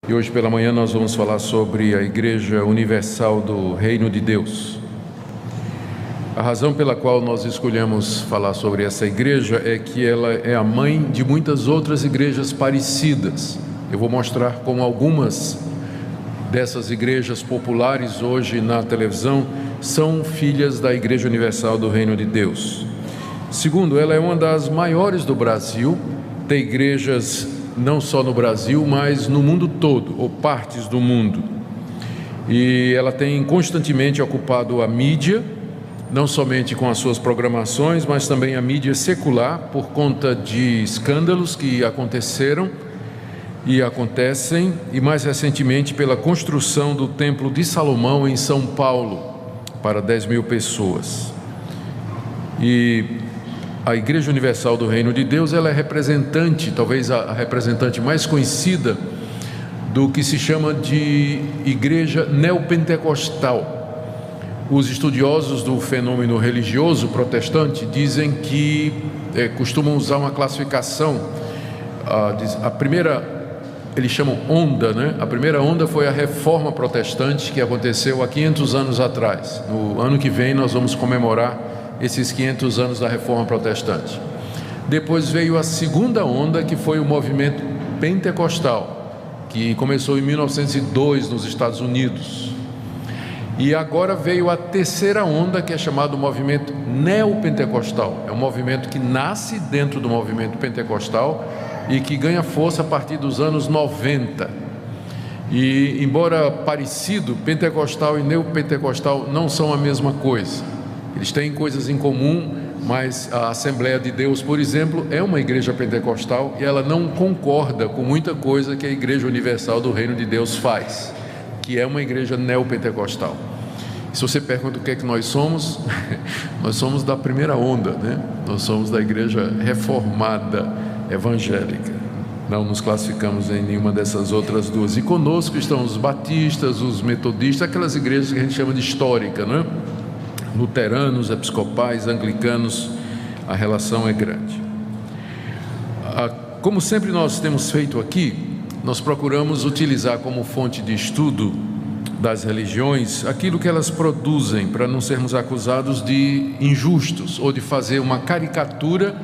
E hoje pela manhã nós vamos falar sobre a Igreja Universal do Reino de Deus. A razão pela qual nós escolhemos falar sobre essa igreja é que ela é a mãe de muitas outras igrejas parecidas. Eu vou mostrar como algumas dessas igrejas populares hoje na televisão são filhas da Igreja Universal do Reino de Deus. Segundo, ela é uma das maiores do Brasil, tem igrejas não só no Brasil, mas no mundo todo, ou partes do mundo. E ela tem constantemente ocupado a mídia, não somente com as suas programações, mas também a mídia secular, por conta de escândalos que aconteceram e acontecem, e mais recentemente pela construção do Templo de Salomão em São Paulo, para 10.000 pessoas. E a Igreja Universal do Reino de Deus, ela é representante, talvez a representante mais conhecida do que se chama de igreja neopentecostal. Os estudiosos do fenômeno religioso protestante dizem que costumam usar uma classificação, a primeira, eles chamam onda, né? A primeira onda foi a Reforma Protestante, que aconteceu há 500 anos atrás. No ano que vem nós vamos comemorar esses 500 anos da Reforma Protestante. Depois veio a segunda onda, que foi o movimento pentecostal, que começou em 1902 nos Estados Unidos. E agora veio a terceira onda, que é chamado movimento neopentecostal. É um movimento que nasce dentro do movimento pentecostal e que ganha força a partir dos anos 90. E, embora parecido, pentecostal e neopentecostal não são a mesma coisa. Eles têm coisas em comum, mas a Assembleia de Deus, por exemplo, é uma igreja pentecostal e ela não concorda com muita coisa que a Igreja Universal do Reino de Deus faz, que é uma igreja neopentecostal. Se você pergunta o que é que nós somos, nós somos da primeira onda, né? Nós somos da igreja reformada evangélica. Não nos classificamos em nenhuma dessas outras duas. E conosco estão os batistas, os metodistas, aquelas igrejas que a gente chama de histórica, né? Luteranos, episcopais, anglicanos, a relação é grande. Como sempre nós temos feito aqui, nós procuramos utilizar como fonte de estudo das religiões aquilo que elas produzem, para não sermos acusados de injustos ou de fazer uma caricatura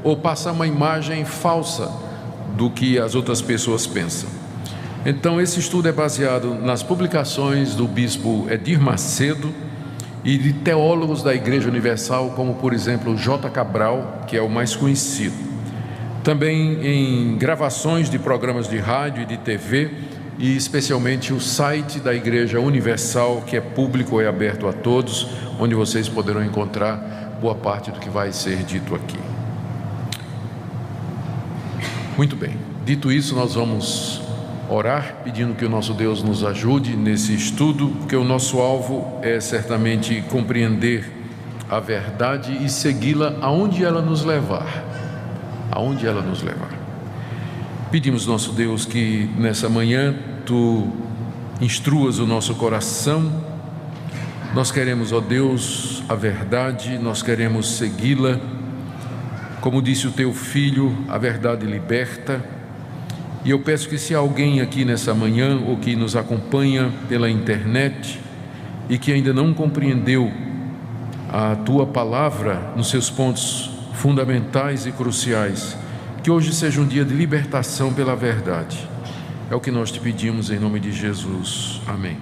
ou passar uma imagem falsa do que as outras pessoas pensam. Então esse estudo é baseado nas publicações do bispo Edir Macedo e de teólogos da Igreja Universal, como por exemplo J. Cabral, que é o mais conhecido. Também em gravações de programas de rádio e de TV, e especialmente o site da Igreja Universal, que é público e aberto a todos, onde vocês poderão encontrar boa parte do que vai ser dito aqui. Muito bem, dito isso, nós vamos orar, pedindo que o nosso Deus nos ajude nesse estudo, porque o nosso alvo é certamente compreender a verdade e segui-la aonde ela nos levar. Aonde ela nos levar. Pedimos, nosso Deus, que nessa manhã Tu instruas o nosso coração. Nós queremos, ó Deus, a verdade, nós queremos segui-la. Como disse o Teu Filho, a verdade liberta. E eu peço que se alguém aqui nessa manhã, ou que nos acompanha pela internet, e que ainda não compreendeu a Tua palavra nos seus pontos fundamentais e cruciais, que hoje seja um dia de libertação pela verdade. É o que nós te pedimos em nome de Jesus. Amém.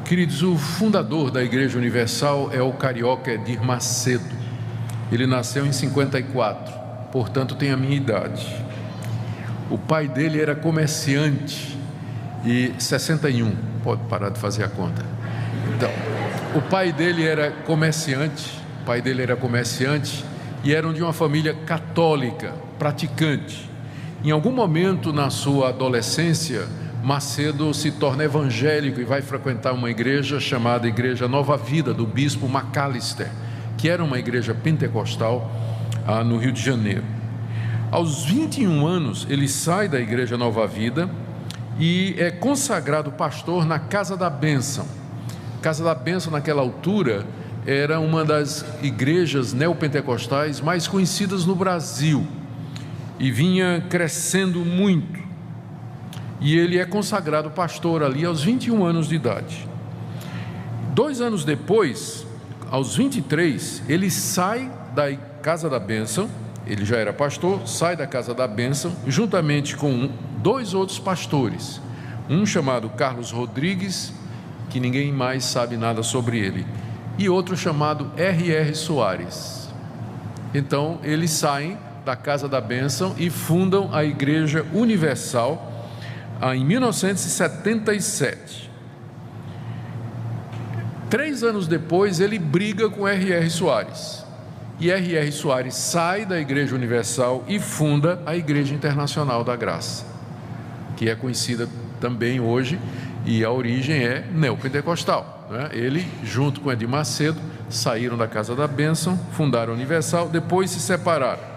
Queridos, o fundador da Igreja Universal é o carioca Edir Macedo. Ele nasceu em 54, portanto tem a minha idade. O pai dele era comerciante e 61, pode parar de fazer a conta. Então, o pai dele era comerciante, e eram de uma família católica, praticante. Em algum momento na sua adolescência, Macedo se torna evangélico e vai frequentar uma igreja chamada Igreja Nova Vida, do bispo Macalister, que era uma igreja pentecostal no Rio de Janeiro. Aos 21 anos, ele sai da Igreja Nova Vida e é consagrado pastor na Casa da Bênção. Casa da Bênção, naquela altura, era uma das igrejas neopentecostais mais conhecidas no Brasil e vinha crescendo muito. e ele é consagrado pastor ali aos 21 anos de idade. 2 anos depois, aos 23, ele sai da Casa da Bênção. Ele já era pastor, sai da Casa da Bênção, juntamente com 2 outros pastores. Um chamado Carlos Rodrigues, que ninguém mais sabe nada sobre ele, e outro chamado R.R. Soares. Então, eles saem da Casa da Bênção e fundam a Igreja Universal em 1977. 3 anos depois, ele briga com R.R. Soares. E R.R. Soares sai da Igreja Universal e funda a Igreja Internacional da Graça, que é conhecida também hoje, e a origem é neopentecostal, né? Ele, junto com Edir Macedo, saíram da Casa da Bênção, fundaram a Universal, depois se separaram.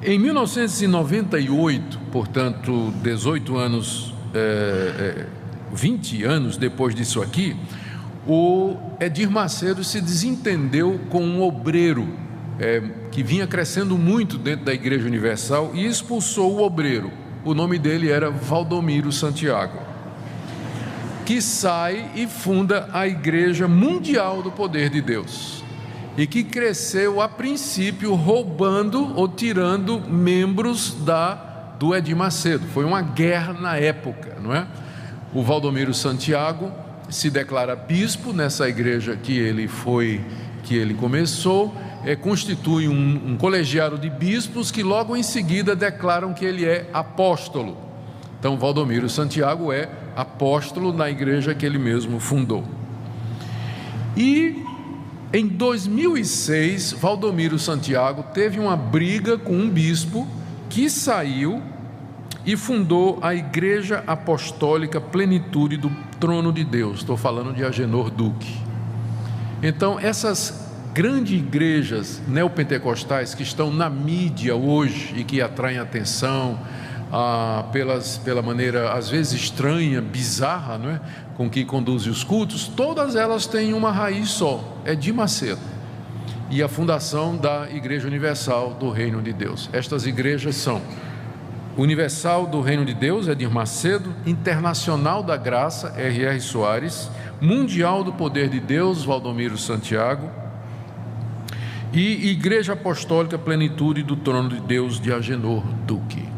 Em 1998, portanto, 20 anos depois disso aqui, o Edir Macedo se desentendeu com um obreiro que vinha crescendo muito dentro da Igreja Universal e expulsou o obreiro. O nome dele era Valdomiro Santiago, que sai e funda a Igreja Mundial do Poder de Deus, e que cresceu a princípio roubando ou tirando membros do Edir Macedo. Foi uma guerra na época, não é? O Valdomiro Santiago se declara bispo nessa igreja que ele começou, constitui um colegiado de bispos que logo em seguida declaram que ele é apóstolo. Então, Valdomiro Santiago é apóstolo na igreja que ele mesmo fundou. E em 2006, Valdomiro Santiago teve uma briga com um bispo que saiu e fundou a Igreja Apostólica Plenitude do Trono de Deus. Estou falando de Agenor Duque. Então, essas grandes igrejas neopentecostais que estão na mídia hoje e que atraem atenção pela maneira às vezes estranha, bizarra, não é? Com que conduzem os cultos, todas elas têm uma raiz só, é Edir Macedo e a fundação da Igreja Universal do Reino de Deus. Estas igrejas são Universal do Reino de Deus, Edir Macedo; Internacional da Graça, R.R. Soares; Mundial do Poder de Deus, Valdomiro Santiago; e Igreja Apostólica Plenitude do Trono de Deus, de Agenor Duque.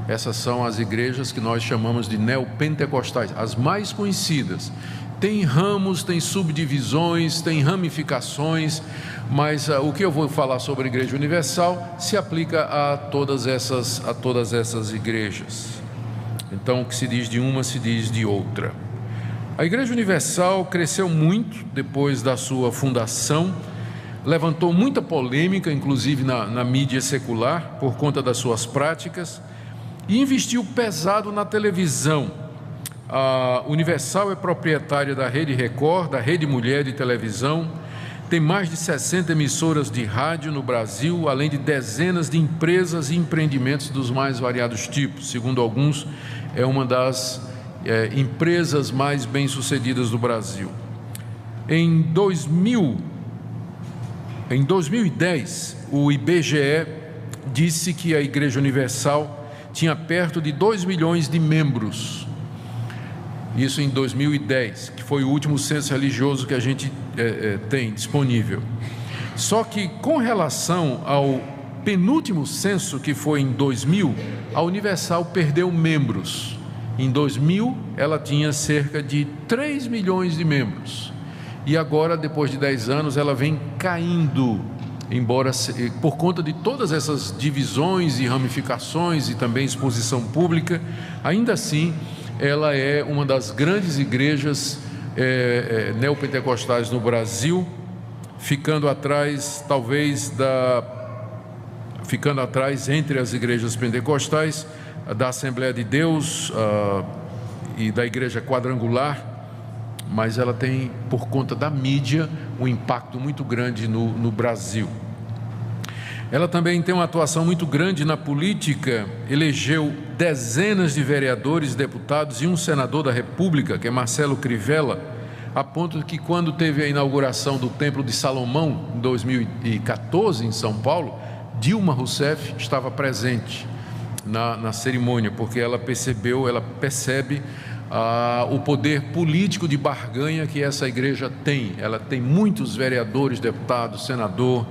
Essas são as igrejas que nós chamamos de neopentecostais, as mais conhecidas. Tem ramos, tem subdivisões, tem ramificações, mas o que eu vou falar sobre a Igreja Universal se aplica a todas essas igrejas. Então, o que se diz de uma se diz de outra. A Igreja Universal cresceu muito depois da sua fundação, levantou muita polêmica, inclusive na mídia secular, por conta das suas práticas, e investiu pesado na televisão. A Universal é proprietária da Rede Record, da Rede Mulher de Televisão, tem mais de 60 emissoras de rádio no Brasil, além de dezenas de empresas e empreendimentos dos mais variados tipos. Segundo alguns, é uma das empresas mais bem-sucedidas do Brasil. Em 2010, o IBGE disse que a Igreja Universal tinha perto de 2 milhões de membros. Isso em 2010, que foi o último censo religioso que a gente tem disponível. Só que com relação ao penúltimo censo, que foi em 2000, a Universal perdeu membros. Em 2000, ela tinha cerca de 3 milhões de membros. E agora, depois de 10 anos, ela vem caindo, embora por conta de todas essas divisões e ramificações e também exposição pública, ainda assim, ela é uma das grandes igrejas neopentecostais no Brasil, ficando atrás entre as igrejas pentecostais, da Assembleia de Deus e da Igreja Quadrangular, mas ela tem, por conta da mídia, um impacto muito grande no Brasil. Ela também tem uma atuação muito grande na política, elegeu dezenas de vereadores, deputados e um senador da República, que é Marcelo Crivella, a ponto de que quando teve a inauguração do Templo de Salomão, em 2014, em São Paulo, Dilma Rousseff estava presente. na cerimônia, porque ela percebe o poder político de barganha que essa igreja tem. Ela tem muitos vereadores, deputados, senador,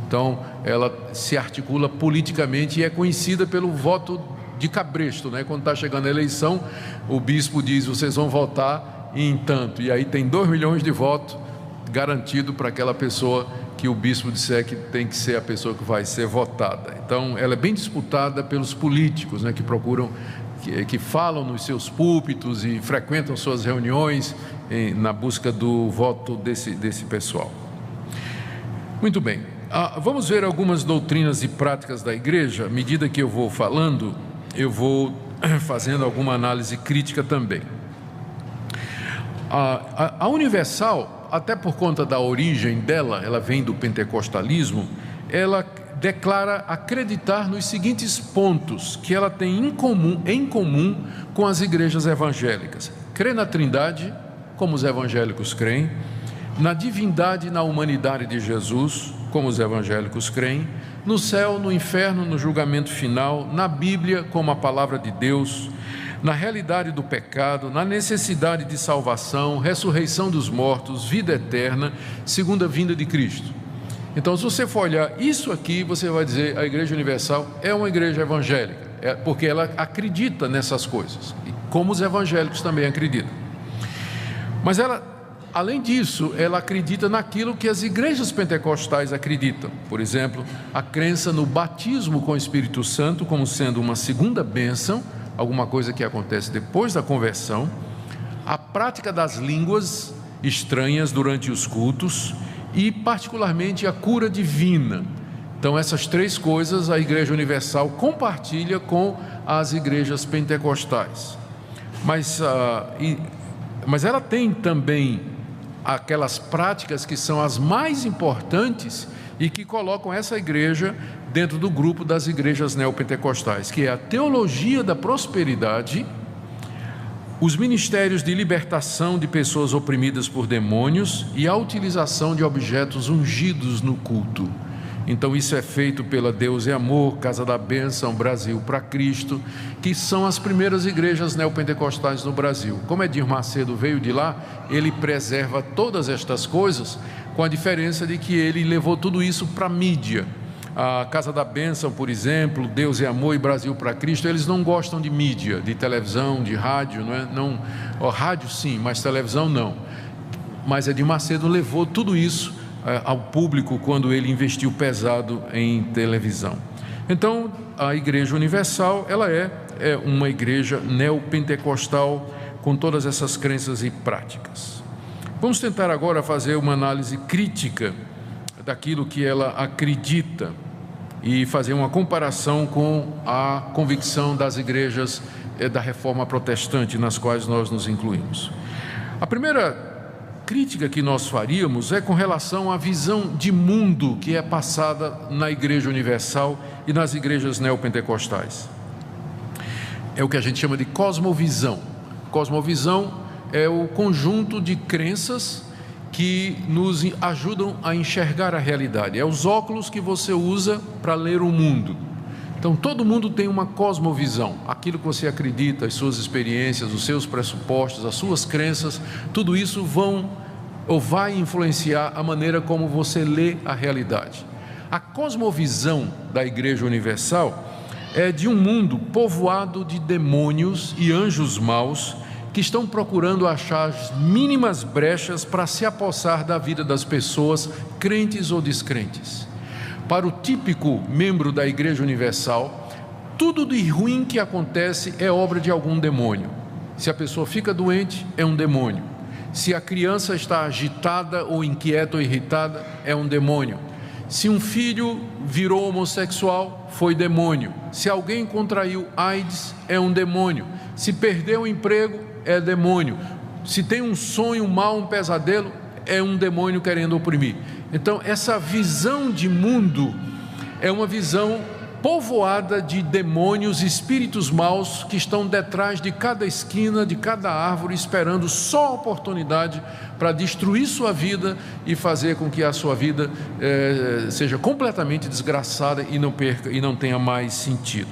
então ela se articula politicamente e é conhecida pelo voto de cabresto, né? Quando está chegando a eleição, o bispo diz: vocês vão votar em tanto, e aí tem 2 milhões de votos garantido para aquela pessoa que o bispo disser que tem que ser a pessoa que vai ser votada. Então ela é bem disputada pelos políticos, né, que procuram, que falam nos seus púlpitos e frequentam suas reuniões na busca do voto desse pessoal. Muito bem, vamos ver algumas doutrinas e práticas da igreja. À medida que eu vou falando, eu vou fazendo alguma análise crítica também. A Universal, até por conta da origem dela, ela vem do pentecostalismo, ela declara acreditar nos seguintes pontos que ela tem em comum com as igrejas evangélicas: crê na Trindade, como os evangélicos creem; na divindade e na humanidade de Jesus, como os evangélicos creem; no céu, no inferno, no julgamento final; na Bíblia como a palavra de Deus; na realidade do pecado; na necessidade de salvação, ressurreição dos mortos, vida eterna, segunda vinda de Cristo. Então, se você for olhar isso aqui, você vai dizer: a Igreja Universal é uma igreja evangélica, porque ela acredita nessas coisas, como os evangélicos também acreditam. Mas ela, além disso, ela acredita naquilo que as igrejas pentecostais acreditam. Por exemplo, a crença no batismo com o Espírito Santo como sendo uma segunda bênção, alguma coisa que acontece depois da conversão; a prática das línguas estranhas durante os cultos e, particularmente, a cura divina. Então, essas 3 coisas a Igreja Universal compartilha com as igrejas pentecostais. Mas ela tem também aquelas práticas que são as mais importantes e que colocam essa igreja dentro do grupo das igrejas neopentecostais, que é a teologia da prosperidade, os ministérios de libertação de pessoas oprimidas por demônios e a utilização de objetos ungidos no culto. Então isso é feito pela Deus é Amor, Casa da Bênção, Brasil para Cristo, que são as primeiras igrejas neopentecostais no Brasil. Como Edir Macedo veio de lá, ele preserva todas estas coisas, com a diferença de que ele levou tudo isso para a mídia. A Casa da Bênção, por exemplo, Deus é Amor e Brasil para Cristo, eles não gostam de mídia, de televisão, de rádio, rádio sim, mas televisão não. Mas Edir Macedo levou tudo isso ao público quando ele investiu pesado em televisão. Então, a Igreja Universal, ela é uma igreja neopentecostal com todas essas crenças e práticas. Vamos tentar agora fazer uma análise crítica daquilo que ela acredita e fazer uma comparação com a convicção das igrejas da Reforma Protestante, nas quais nós nos incluímos. A primeira crítica que nós faríamos é com relação à visão de mundo que é passada na Igreja Universal e nas igrejas neopentecostais. É o que a gente chama de cosmovisão. Cosmovisão é o conjunto de crenças que nos ajudam a enxergar a realidade. É os óculos que você usa para ler o mundo. Então, todo mundo tem uma cosmovisão. Aquilo que você acredita, as suas experiências, os seus pressupostos, as suas crenças, tudo isso vai influenciar a maneira como você lê a realidade. A cosmovisão da Igreja Universal é de um mundo povoado de demônios e anjos maus que estão procurando achar as mínimas brechas para se apossar da vida das pessoas, crentes ou descrentes. Para o típico membro da Igreja Universal, tudo de ruim que acontece é obra de algum demônio. Se a pessoa fica doente, é um demônio. Se a criança está agitada ou inquieta ou irritada, é um demônio. Se um filho virou homossexual, foi demônio. Se alguém contraiu AIDS, é um demônio. Se perdeu o emprego, é demônio. Se tem um sonho mau, um pesadelo, é um demônio querendo oprimir. Então, essa visão de mundo é uma visão povoada de demônios, espíritos maus que estão detrás de cada esquina, de cada árvore, esperando só a oportunidade para destruir sua vida e fazer com que a sua vida seja completamente desgraçada e não tenha mais sentido.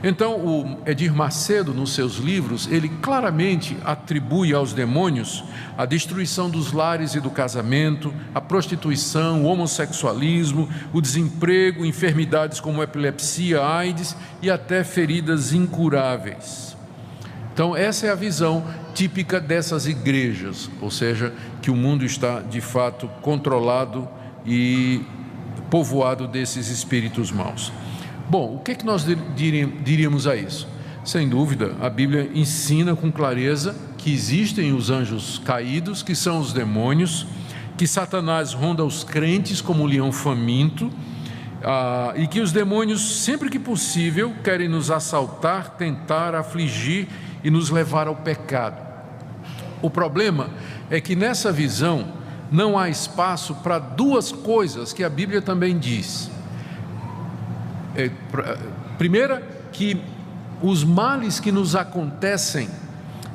Então, o Edir Macedo, nos seus livros, ele claramente atribui aos demônios a destruição dos lares e do casamento, a prostituição, o homossexualismo, o desemprego, enfermidades como epilepsia, AIDS e até feridas incuráveis. Então, essa é a visão típica dessas igrejas, ou seja, que o mundo está de fato controlado e povoado desses espíritos maus. Bom, o que é que nós diríamos a isso? Sem dúvida, a Bíblia ensina com clareza que existem os anjos caídos, que são os demônios, que Satanás ronda os crentes como um leão faminto, e que os demônios, sempre que possível, querem nos assaltar, tentar, afligir e nos levar ao pecado. O problema é que nessa visão não há espaço para duas coisas que a Bíblia também diz. Primeira, que os males que nos acontecem,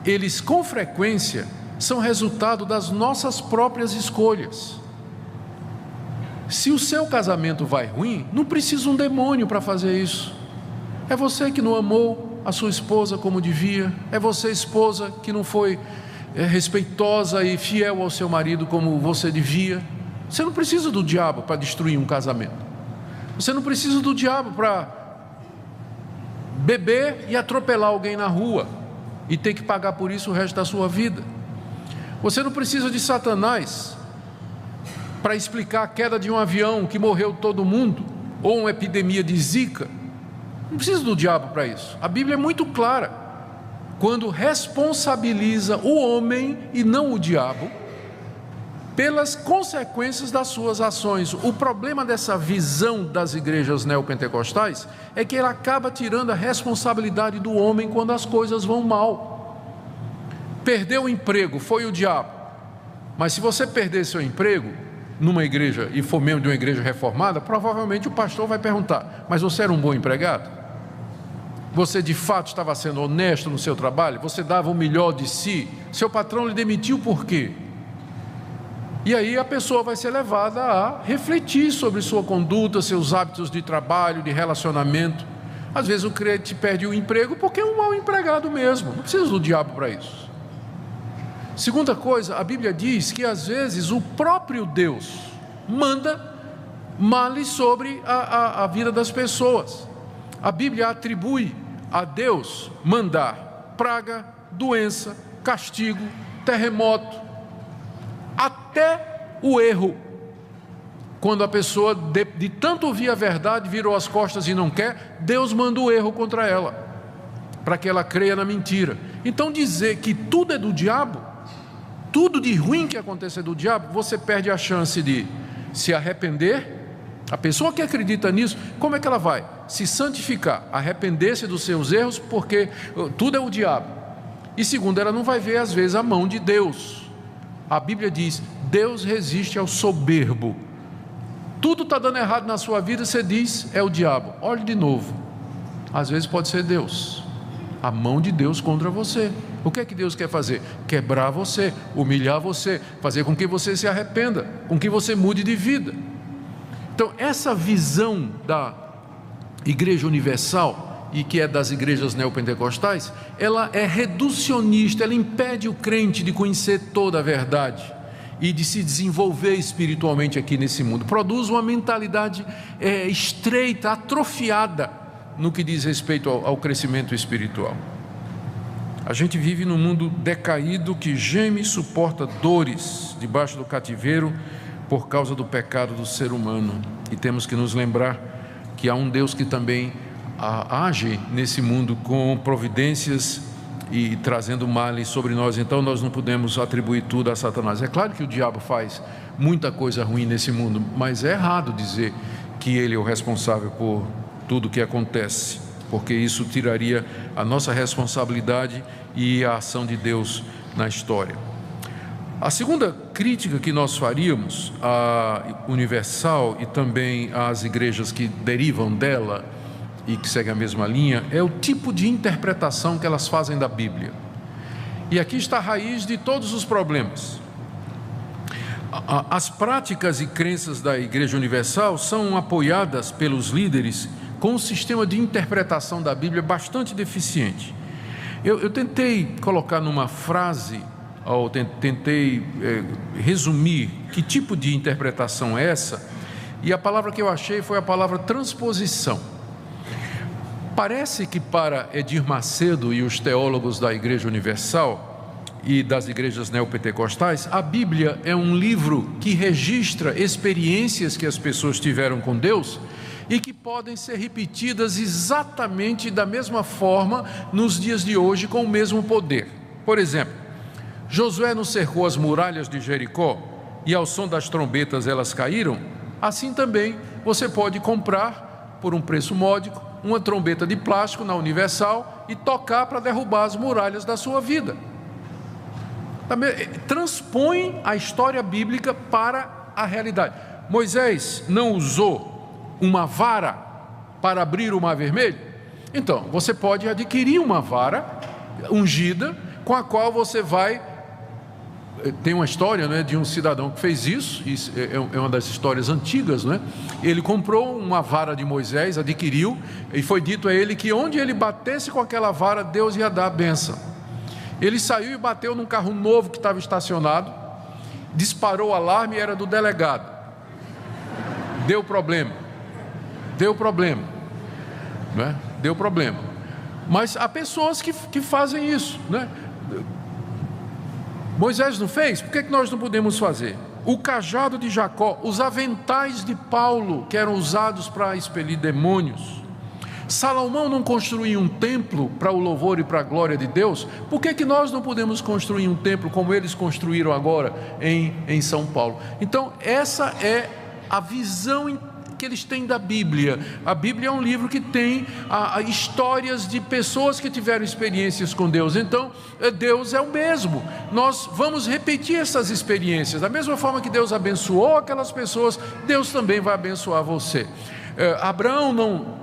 eles com frequência são resultado das nossas próprias escolhas. Se o seu casamento vai ruim, não precisa um demônio para fazer isso. É você que não amou a sua esposa como devia, é você, esposa, que não foi respeitosa e fiel ao seu marido como você devia. Você não precisa do diabo para destruir um casamento. Você não precisa do diabo para beber e atropelar alguém na rua e ter que pagar por isso o resto da sua vida. Você não precisa de Satanás para explicar a queda de um avião que morreu todo mundo, ou uma epidemia de Zika. Não precisa do diabo para isso. A Bíblia é muito clara quando responsabiliza o homem e não o diabo pelas consequências das suas ações. O problema dessa visão das igrejas neopentecostais é que ela acaba tirando a responsabilidade do homem quando as coisas vão mal. Perdeu o emprego, foi o diabo. Mas se você perder seu emprego numa igreja e for membro de uma igreja reformada, provavelmente o pastor vai perguntar: mas você era um bom empregado? Você de fato estava sendo honesto no seu trabalho? Você dava o melhor de si? Seu patrão lhe demitiu por quê? E aí a pessoa vai ser levada a refletir sobre sua conduta, seus hábitos de trabalho, de relacionamento. Às vezes o crente perde o emprego porque é um mau empregado mesmo, não precisa do diabo para isso. Segunda coisa, a Bíblia diz que às vezes o próprio Deus manda males sobre a vida das pessoas. A Bíblia atribui a Deus mandar praga, doença, castigo, terremoto, até o erro. Quando a pessoa de tanto ouvir a verdade virou as costas e não quer, Deus manda o erro contra ela, para que ela creia na mentira. Então dizer que tudo é do diabo, tudo de ruim que acontecer do diabo, você perde a chance de se arrepender. A pessoa que acredita nisso, como é que ela vai se santificar, arrepender-se dos seus erros, porque tudo é o diabo? E segundo, ela não vai ver às vezes a mão de Deus. A Bíblia diz: Deus resiste ao soberbo. Tudo está dando errado na sua vida, você diz: é o diabo. Olhe de novo, às vezes pode ser Deus, a mão de Deus contra você. O que é que Deus quer fazer? Quebrar você, humilhar você, fazer com que você se arrependa, com que você mude de vida. Então essa visão da Igreja Universal, e que é das igrejas neopentecostais, ela é reducionista, ela impede o crente de conhecer toda a verdade e de se desenvolver espiritualmente aqui nesse mundo. Produz uma mentalidade estreita, atrofiada no que diz respeito ao crescimento espiritual. A gente vive num mundo decaído que geme e suporta dores debaixo do cativeiro por causa do pecado do ser humano, e temos que nos lembrar que há um Deus que também age nesse mundo com providências e trazendo males sobre nós. Então nós não podemos atribuir tudo a Satanás. É claro que o diabo faz muita coisa ruim nesse mundo, mas é errado dizer que ele é o responsável por tudo que acontece, porque isso tiraria a nossa responsabilidade e a ação de Deus na história. A segunda crítica que nós faríamos à Universal e também às igrejas que derivam dela e que seguem a mesma linha é o tipo de interpretação que elas fazem da Bíblia. E aqui está a raiz de todos os problemas. As práticas e crenças da Igreja Universal são apoiadas pelos líderes com um sistema de interpretação da Bíblia bastante deficiente. Eu tentei colocar numa frase, ou tentei resumir que tipo de interpretação é essa, e a palavra que eu achei foi a palavra transposição. Parece que para Edir Macedo e os teólogos da Igreja Universal e das igrejas neopentecostais, a Bíblia é um livro que registra experiências que as pessoas tiveram com Deus e que podem ser repetidas exatamente da mesma forma nos dias de hoje com o mesmo poder. Por exemplo, Josué não cercou as muralhas de Jericó e ao som das trombetas elas caíram? Assim também você pode comprar por um preço módico uma trombeta de plástico na Universal e tocar para derrubar as muralhas da sua vida. Transpõe a história bíblica para a realidade. Moisés não usou uma vara para abrir o Mar Vermelho? Então, você pode adquirir uma vara ungida com a qual você vai... Tem uma história, né, de um cidadão que fez isso é uma das histórias antigas, né? Ele comprou uma vara de Moisés, adquiriu, e foi dito a ele que onde ele batesse com aquela vara, Deus ia dar a bênção. Ele saiu e bateu num carro novo que estava estacionado, disparou o alarme e era do delegado. Deu problema, né? Deu problema. Mas há pessoas que fazem isso, né? Moisés não fez, por que nós não podemos fazer? O cajado de Jacó, os aventais de Paulo, que eram usados para expelir demônios. Salomão não construiu um templo para o louvor e para a glória de Deus? Por que nós não podemos construir um templo como eles construíram agora em São Paulo? Então, essa é a visão que eles têm da Bíblia. A Bíblia é um livro que tem histórias de pessoas que tiveram experiências com Deus. Então, Deus é o mesmo. Nós vamos repetir essas experiências. Da mesma forma que Deus abençoou aquelas pessoas, Deus também vai abençoar você. Abraão não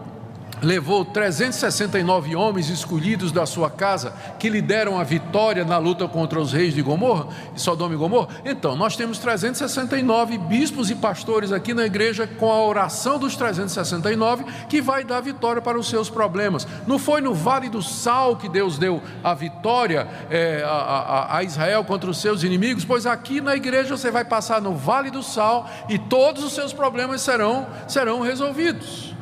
levou 369 homens escolhidos da sua casa, que lhe deram a vitória na luta contra os reis de Sodoma e Gomorra? Então, nós temos 369 bispos e pastores aqui na igreja, com a oração dos 369, que vai dar vitória para os seus problemas. Não foi no Vale do Sal que Deus deu a vitória a Israel contra os seus inimigos? Pois aqui na igreja você vai passar no Vale do Sal e todos os seus problemas serão resolvidos.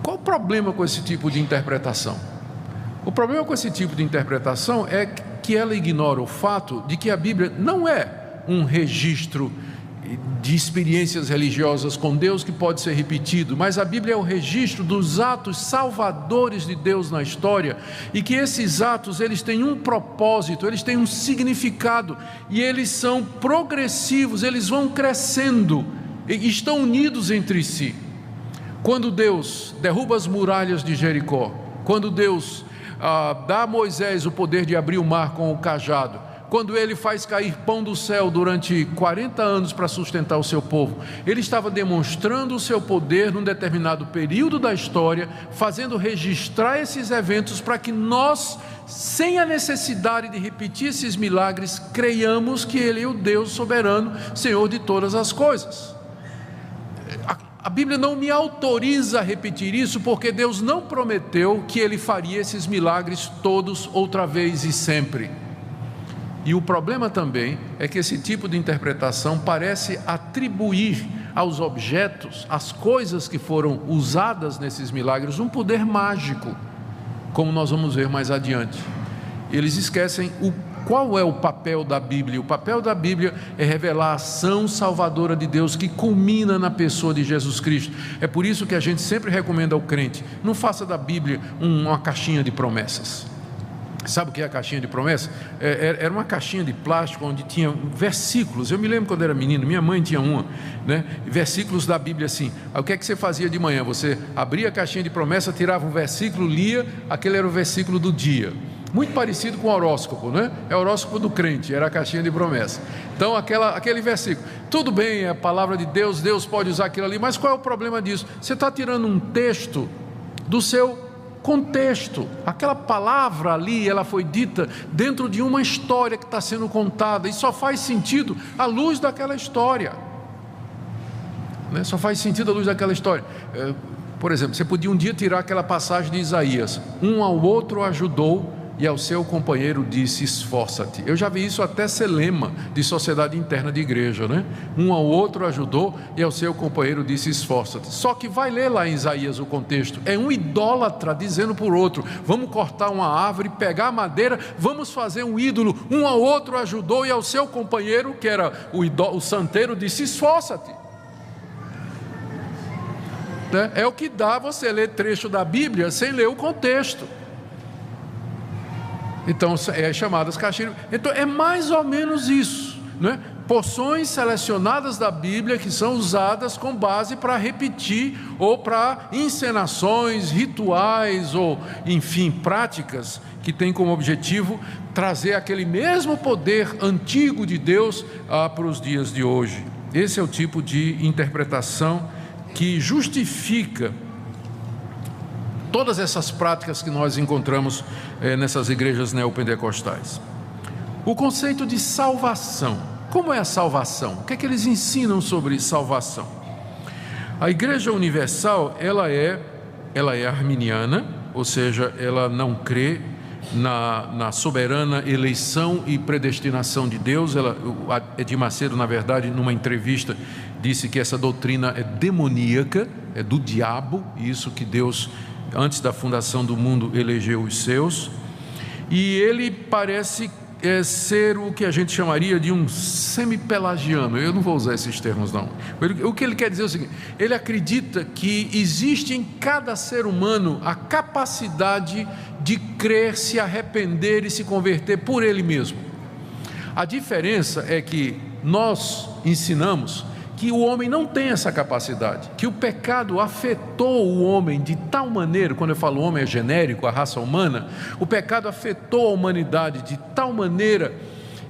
Qual o problema com esse tipo de interpretação? O problema com esse tipo de interpretação é que ela ignora o fato de que a Bíblia não é um registro de experiências religiosas com Deus que pode ser repetido, mas a Bíblia é o registro dos atos salvadores de Deus na história, e que esses atos, eles têm um propósito, eles têm um significado, e eles são progressivos, eles vão crescendo, e estão unidos entre si. Quando Deus derruba as muralhas de Jericó, quando Deus dá a Moisés o poder de abrir o mar com o cajado, quando ele faz cair pão do céu durante 40 anos para sustentar o seu povo, ele estava demonstrando o seu poder num determinado período da história, fazendo registrar esses eventos para que nós, sem a necessidade de repetir esses milagres, creiamos que ele é o Deus soberano, Senhor de todas as coisas. A Bíblia não me autoriza a repetir isso, porque Deus não prometeu que Ele faria esses milagres todos outra vez e sempre. E o problema também é que esse tipo de interpretação parece atribuir aos objetos, às coisas que foram usadas nesses milagres, um poder mágico, como nós vamos ver mais adiante. Eles esquecem qual é o papel da Bíblia. O papel da Bíblia é revelar a ação salvadora de Deus, que culmina na pessoa de Jesus Cristo. É por isso que a gente sempre recomenda ao crente: não faça da Bíblia uma caixinha de promessas. Sabe o que é a caixinha de promessas? Era uma caixinha de plástico onde tinha versículos. Eu me lembro quando era menino, minha mãe tinha uma, né? Versículos da Bíblia assim. Aí, o que é que você fazia de manhã? Você abria a caixinha de promessa, tirava um versículo, lia, aquele era o versículo do dia. Muito parecido com o horóscopo, né? É o horóscopo do crente, era a caixinha de promessa. Então, aquele versículo, tudo bem, é a palavra de Deus, Deus pode usar aquilo ali, mas qual é o problema disso? Você está tirando um texto do seu contexto. Aquela palavra ali, ela foi dita dentro de uma história que está sendo contada, e só faz sentido à luz daquela história. né? Só faz sentido à luz daquela história. Por exemplo, você podia um dia tirar aquela passagem de Isaías: um ao outro ajudou e ao seu companheiro disse, esforça-te. Eu já vi isso até ser lema de sociedade interna de igreja, né? Um ao outro ajudou e ao seu companheiro disse, esforça-te. Só que vai ler lá em Isaías o contexto, é um idólatra dizendo por outro: vamos cortar uma árvore, pegar a madeira, vamos fazer um ídolo. Um ao outro ajudou e ao seu companheiro, que era o santeiro, disse, esforça-te. É o que dá você ler trecho da Bíblia sem ler o contexto. Então é chamadas caixinhas. Então é mais ou menos isso, né? Porções selecionadas da Bíblia que são usadas com base para repetir ou para encenações, rituais ou, enfim, práticas que têm como objetivo trazer aquele mesmo poder antigo de Deus para os dias de hoje. Esse é o tipo de interpretação que justifica todas essas práticas que nós encontramos nessas igrejas neopentecostais. O conceito de salvação. Como é a salvação? O que é que eles ensinam sobre salvação? A Igreja Universal, ela é arminiana, ou seja, ela não crê na soberana eleição e predestinação de Deus. Edir Macedo, na verdade, numa entrevista, disse que essa doutrina é demoníaca, é do diabo, isso que Deus, antes da fundação do mundo, elegeu os seus. E ele parece ser o que a gente chamaria de um semi-pelagiano. Eu não vou usar esses termos, não. O que ele quer dizer é o seguinte: ele acredita que existe em cada ser humano a capacidade de crer, se arrepender e se converter por ele mesmo. A diferença é que nós ensinamos que o homem não tem essa capacidade, que o pecado afetou o homem de tal maneira, quando eu falo homem é genérico, a raça humana, o pecado afetou a humanidade de tal maneira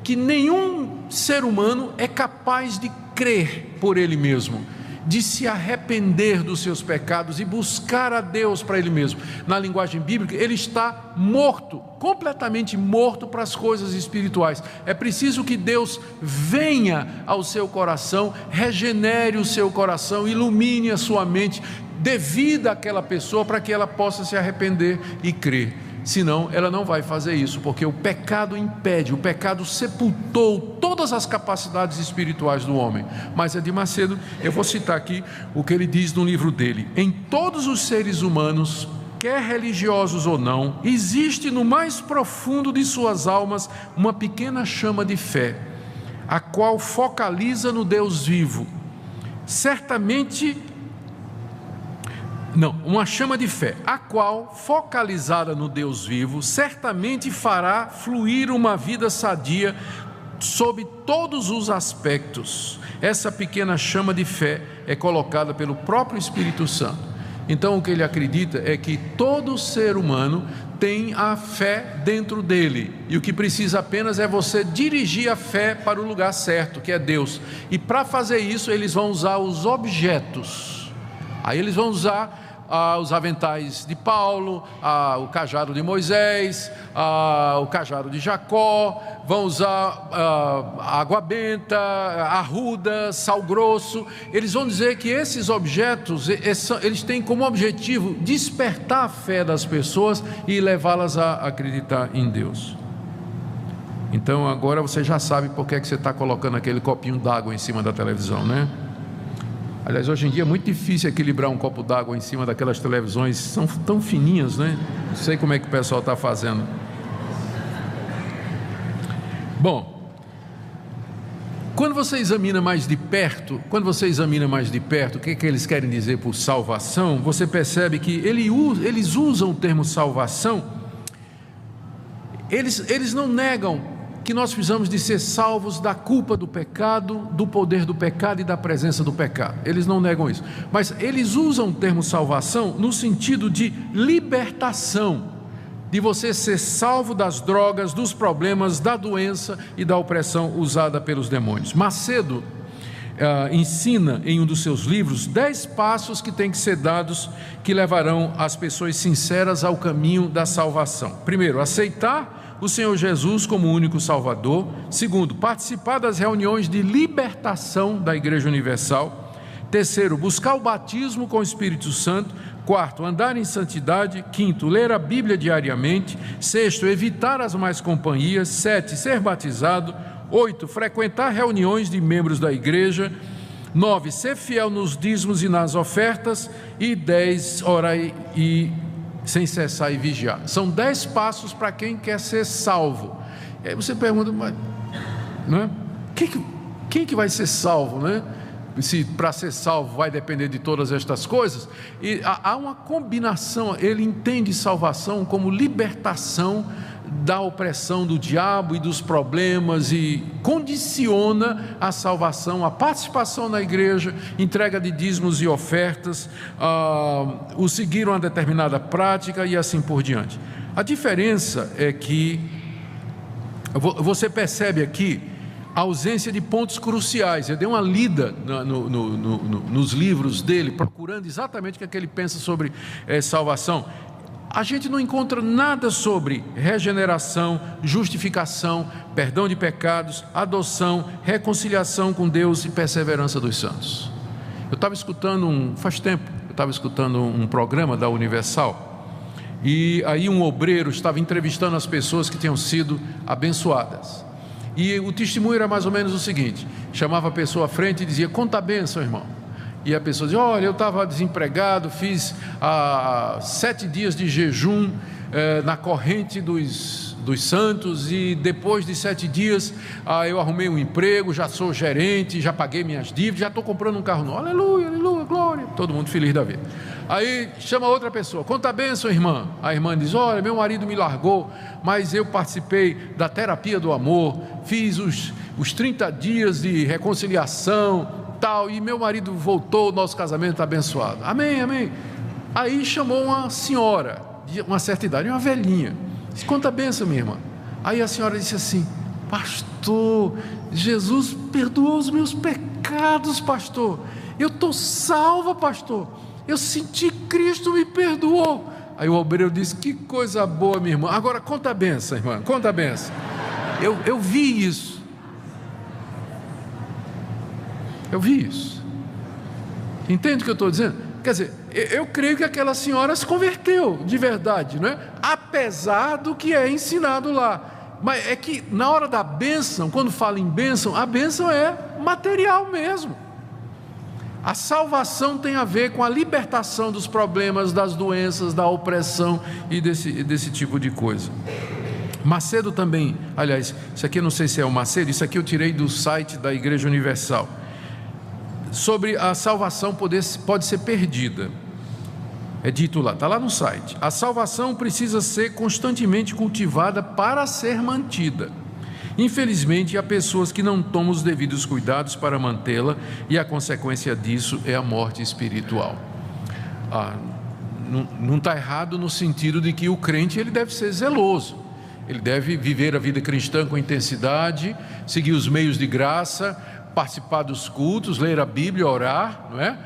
que nenhum ser humano é capaz de crer por ele mesmo, de se arrepender dos seus pecados e buscar a Deus para ele mesmo. Na linguagem bíblica, ele está morto, completamente morto para as coisas espirituais. É preciso que Deus venha ao seu coração, regenere o seu coração, ilumine a sua mente, dê vida àquela pessoa para que ela possa se arrepender e crer. Senão ela não vai fazer isso, porque o pecado impede, o pecado sepultou todas as capacidades espirituais do homem. Mas Edir Macedo, eu vou citar aqui o que ele diz no livro dele: em todos os seres humanos, quer religiosos ou não, existe no mais profundo de suas almas uma pequena chama de fé, a qual focaliza no Deus vivo. Uma chama de fé, a qual, focalizada no Deus vivo, certamente fará fluir uma vida sadia sob todos os aspectos. Essa pequena chama de fé é colocada pelo próprio Espírito Santo. Então o que ele acredita é que todo ser humano tem a fé dentro dele, e o que precisa apenas é você dirigir a fé para o lugar certo, que é Deus. E para fazer isso eles vão usar os objetos. Aí eles vão usar os aventais de Paulo, o cajado de Moisés, o cajado de Jacó, vão usar água benta, arruda, sal grosso. Eles vão dizer que esses objetos, eles têm como objetivo despertar a fé das pessoas e levá-las a acreditar em Deus. Então agora você já sabe por que é que você está colocando aquele copinho d'água em cima da televisão, né? Aliás, hoje em dia é muito difícil equilibrar um copo d'água em cima daquelas televisões, são tão fininhas, né? Não sei como é que o pessoal está fazendo. Bom, quando você examina mais de perto, o que eles querem dizer por salvação, você percebe que eles usam o termo salvação, eles não negam que nós precisamos de ser salvos da culpa do pecado, do poder do pecado e da presença do pecado. Eles não negam isso, mas eles usam o termo salvação no sentido de libertação, de você ser salvo das drogas, dos problemas, da doença e da opressão usada pelos demônios. Macedo ensina em um dos seus livros 10 passos que têm que ser dados, que levarão as pessoas sinceras ao caminho da salvação. Primeiro, aceitar o Senhor Jesus como único Salvador. Segundo, participar das reuniões de libertação da Igreja Universal. Terceiro, buscar o batismo com o Espírito Santo. Quarto, andar em santidade. Quinto, ler a Bíblia diariamente. Sexto, evitar as más companhias. 7, ser batizado. 8, frequentar reuniões de membros da igreja. 9, ser fiel nos dízimos e nas ofertas. E 10, orar e sem cessar e vigiar. São 10 passos para quem quer ser salvo. E aí você pergunta, mas, né? Quem que vai ser salvo, né? Se para ser salvo vai depender de todas estas coisas. E há uma combinação. Ele entende salvação como libertação da opressão do diabo e dos problemas, e condiciona a salvação, a participação na igreja, entrega de dízimos e ofertas, o seguir uma determinada prática e assim por diante. A diferença é que você percebe aqui a ausência de pontos cruciais. Eu dei uma lida nos livros dele, procurando exatamente o que é que ele pensa sobre salvação. A gente não encontra nada sobre regeneração, justificação, perdão de pecados, adoção, reconciliação com Deus e perseverança dos santos. Eu estava escutando faz tempo, eu estava escutando um programa da Universal, e aí um obreiro estava entrevistando as pessoas que tinham sido abençoadas. E o testemunho era mais ou menos o seguinte: chamava a pessoa à frente e dizia: conta a bênção, irmão. E a pessoa dizia: olha, eu estava desempregado, fiz 7 dias de jejum na corrente dos santos, e depois de 7 dias eu arrumei um emprego, já sou gerente, já paguei minhas dívidas, já estou comprando um carro novo. Aleluia, aleluia, glória. Todo mundo feliz da vida. Aí chama outra pessoa: conta a bênção, irmã. A irmã diz: olha, meu marido me largou, mas eu participei da terapia do amor, fiz os 30 dias de reconciliação, tal, e meu marido voltou, o nosso casamento está abençoado. Amém, amém. Aí chamou uma senhora de uma certa idade, uma velhinha. Disse: conta a bênção, minha irmã. Aí a senhora disse assim: pastor, Jesus perdoou os meus pecados, pastor. Eu estou salva, pastor. Eu senti Cristo me perdoou. Aí o obreiro disse: que coisa boa, minha irmã. Agora conta a bênção, irmã, conta a bênção. Eu vi isso. Eu vi isso. Entende o que eu estou dizendo? Quer dizer, eu creio que aquela senhora se converteu de verdade, não é? Apesar do que é ensinado lá. Mas é que na hora da bênção, quando fala em bênção, a bênção é material mesmo. A salvação tem a ver com a libertação dos problemas, das doenças, da opressão e desse tipo de coisa. Macedo também, aliás, isso aqui eu não sei se é o Macedo, isso aqui eu tirei do site da Igreja Universal. Sobre a salvação pode ser perdida. É dito lá, está lá no site: a salvação precisa ser constantemente cultivada para ser mantida. Infelizmente, há pessoas que não tomam os devidos cuidados para mantê-la, e a consequência disso é a morte espiritual. Não está errado no sentido de que o crente ele deve ser zeloso, ele deve viver a vida cristã com intensidade, seguir os meios de graça, participar dos cultos, ler a Bíblia, orar, não é?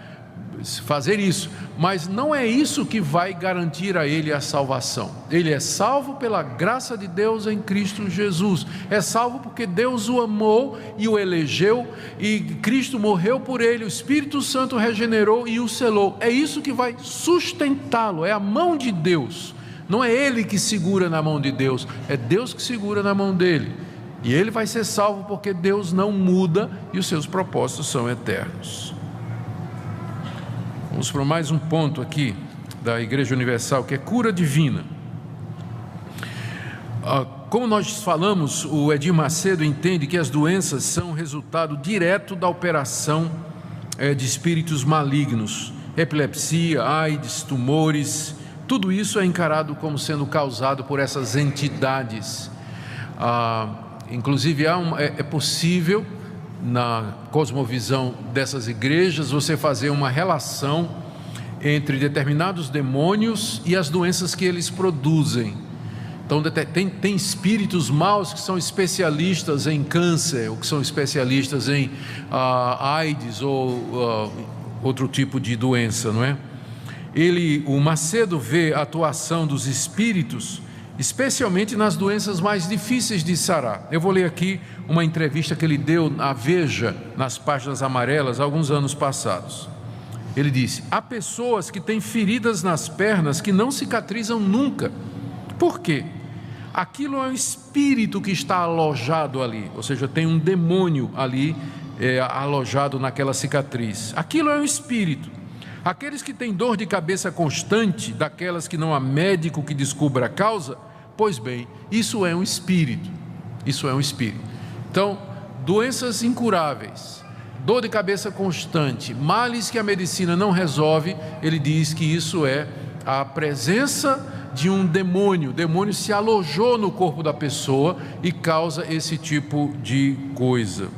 Fazer isso, mas não é isso que vai garantir a ele a salvação. Ele é salvo pela graça de Deus em Cristo Jesus, é salvo porque Deus o amou e o elegeu, e Cristo morreu por ele, o Espírito Santo regenerou e o selou. É isso que vai sustentá-lo, é a mão de Deus. Não é ele que segura na mão de Deus, é Deus que segura na mão dele. E ele vai ser salvo porque Deus não muda e os seus propósitos são eternos. Vamos para mais um ponto aqui da Igreja Universal, que é cura divina. Como nós falamos, o Edir Macedo entende que as doenças são resultado direto da operação de espíritos malignos. Epilepsia, AIDS, tumores, tudo isso é encarado como sendo causado por essas entidades. Inclusive é possível, na cosmovisão dessas igrejas, você fazer uma relação entre determinados demônios e as doenças que eles produzem. Então tem espíritos maus que são especialistas em câncer, ou que são especialistas em AIDS ou outro tipo de doença, não é? O Macedo vê a atuação dos espíritos especialmente nas doenças mais difíceis de sarar. Eu vou ler aqui uma entrevista que ele deu à Veja, nas páginas amarelas, alguns anos passados. Ele disse: há pessoas que têm feridas nas pernas que não cicatrizam nunca. Por quê? Aquilo é um espírito que está alojado ali, ou seja, tem um demônio ali alojado naquela cicatriz. Aquilo é um espírito. Aqueles que têm dor de cabeça constante, daquelas que não há médico que descubra a causa, pois bem, isso é um espírito. Isso é um espírito. Então, doenças incuráveis, dor de cabeça constante, males que a medicina não resolve, ele diz que isso é a presença de um demônio. O demônio se alojou no corpo da pessoa e causa esse tipo de coisa.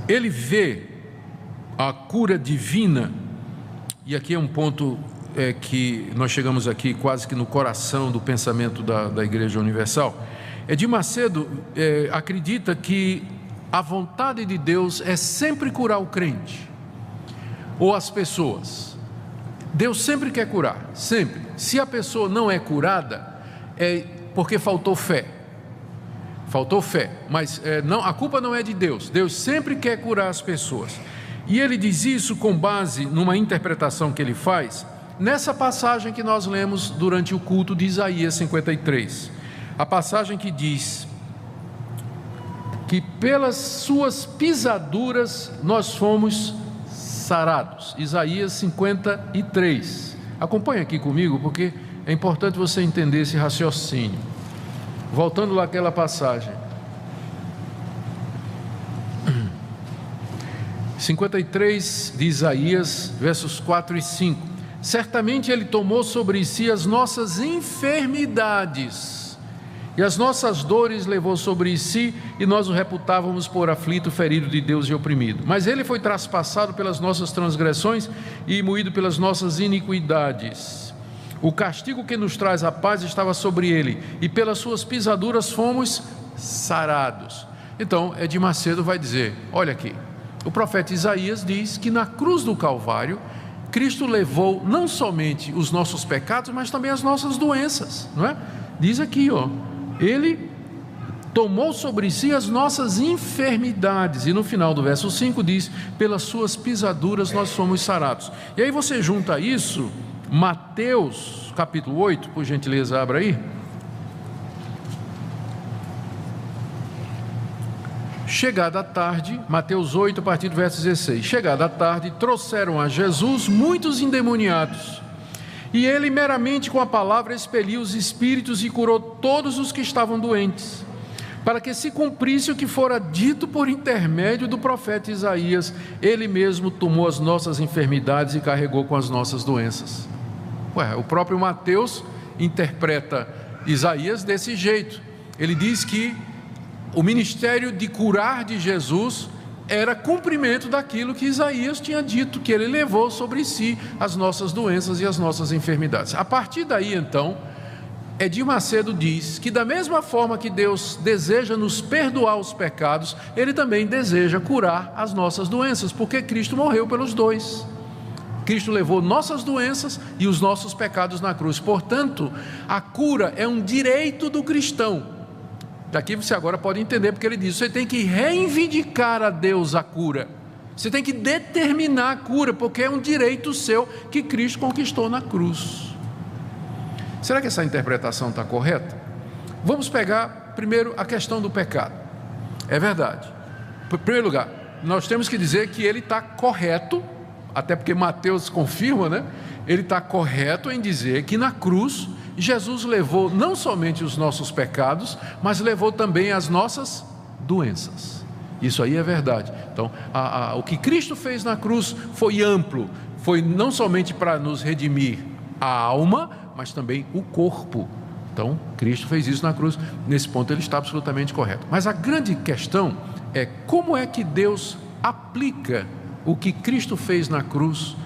Ele vê a cura divina, e aqui é um ponto que nós chegamos aqui quase que no coração do pensamento da Igreja Universal. Edir Macedo acredita que a vontade de Deus é sempre curar o crente, ou as pessoas. Deus sempre quer curar, sempre. Se a pessoa não é curada, é porque faltou fé. Faltou fé, mas não, a culpa não é de Deus. Deus sempre quer curar as pessoas. E ele diz isso com base numa interpretação que ele faz nessa passagem que nós lemos durante o culto de Isaías 53. A passagem que diz que pelas suas pisaduras nós fomos sarados. Isaías 53. Acompanhe aqui comigo, porque é importante você entender esse raciocínio. Voltando lá àquela passagem. 53 de Isaías, versos 4 e 5. Certamente Ele tomou sobre si as nossas enfermidades, e as nossas dores levou sobre si, e nós o reputávamos por aflito, ferido de Deus e oprimido. Mas Ele foi traspassado pelas nossas transgressões e moído pelas nossas iniquidades. O castigo que nos traz a paz estava sobre Ele, e pelas suas pisaduras fomos sarados. Então, Edir Macedo vai dizer, olha aqui, o profeta Isaías diz que na cruz do Calvário, Cristo levou não somente os nossos pecados, mas também as nossas doenças, não é? Diz aqui, Ele tomou sobre si as nossas enfermidades, e no final do verso 5 diz, pelas suas pisaduras nós fomos sarados. E aí você junta isso, Mateus capítulo 8, por gentileza, abra aí. Chegada a tarde, Mateus 8, a partir do verso 16. Chegada a tarde, trouxeram a Jesus muitos endemoniados, e ele meramente com a palavra expeliu os espíritos e curou todos os que estavam doentes, para que se cumprisse o que fora dito por intermédio do profeta Isaías: ele mesmo tomou as nossas enfermidades e carregou com as nossas doenças. O próprio Mateus interpreta Isaías desse jeito. Ele diz que o ministério de curar de Jesus era cumprimento daquilo que Isaías tinha dito, que ele levou sobre si as nossas doenças e as nossas enfermidades. A partir daí, então, Edir Macedo diz que da mesma forma que Deus deseja nos perdoar os pecados, Ele também deseja curar as nossas doenças, porque Cristo morreu pelos dois. Cristo levou nossas doenças e os nossos pecados na cruz. Portanto, a cura é um direito do cristão. Daqui você agora pode entender, porque ele diz, você tem que reivindicar a Deus a cura, você tem que determinar a cura, porque é um direito seu que Cristo conquistou na cruz. Será que essa interpretação está correta? Vamos pegar primeiro a questão do pecado. É verdade. Em primeiro lugar, nós temos que dizer que ele está correto, até porque Mateus confirma, né? Ele está correto em dizer que na cruz Jesus levou não somente os nossos pecados, mas levou também as nossas doenças. Isso aí é verdade. Então, o que Cristo fez na cruz foi amplo, foi não somente para nos redimir a alma, mas também o corpo. Então, Cristo fez isso na cruz. Nesse ponto ele está absolutamente correto. Mas a grande questão é como é que Deus aplica o que Cristo fez na cruz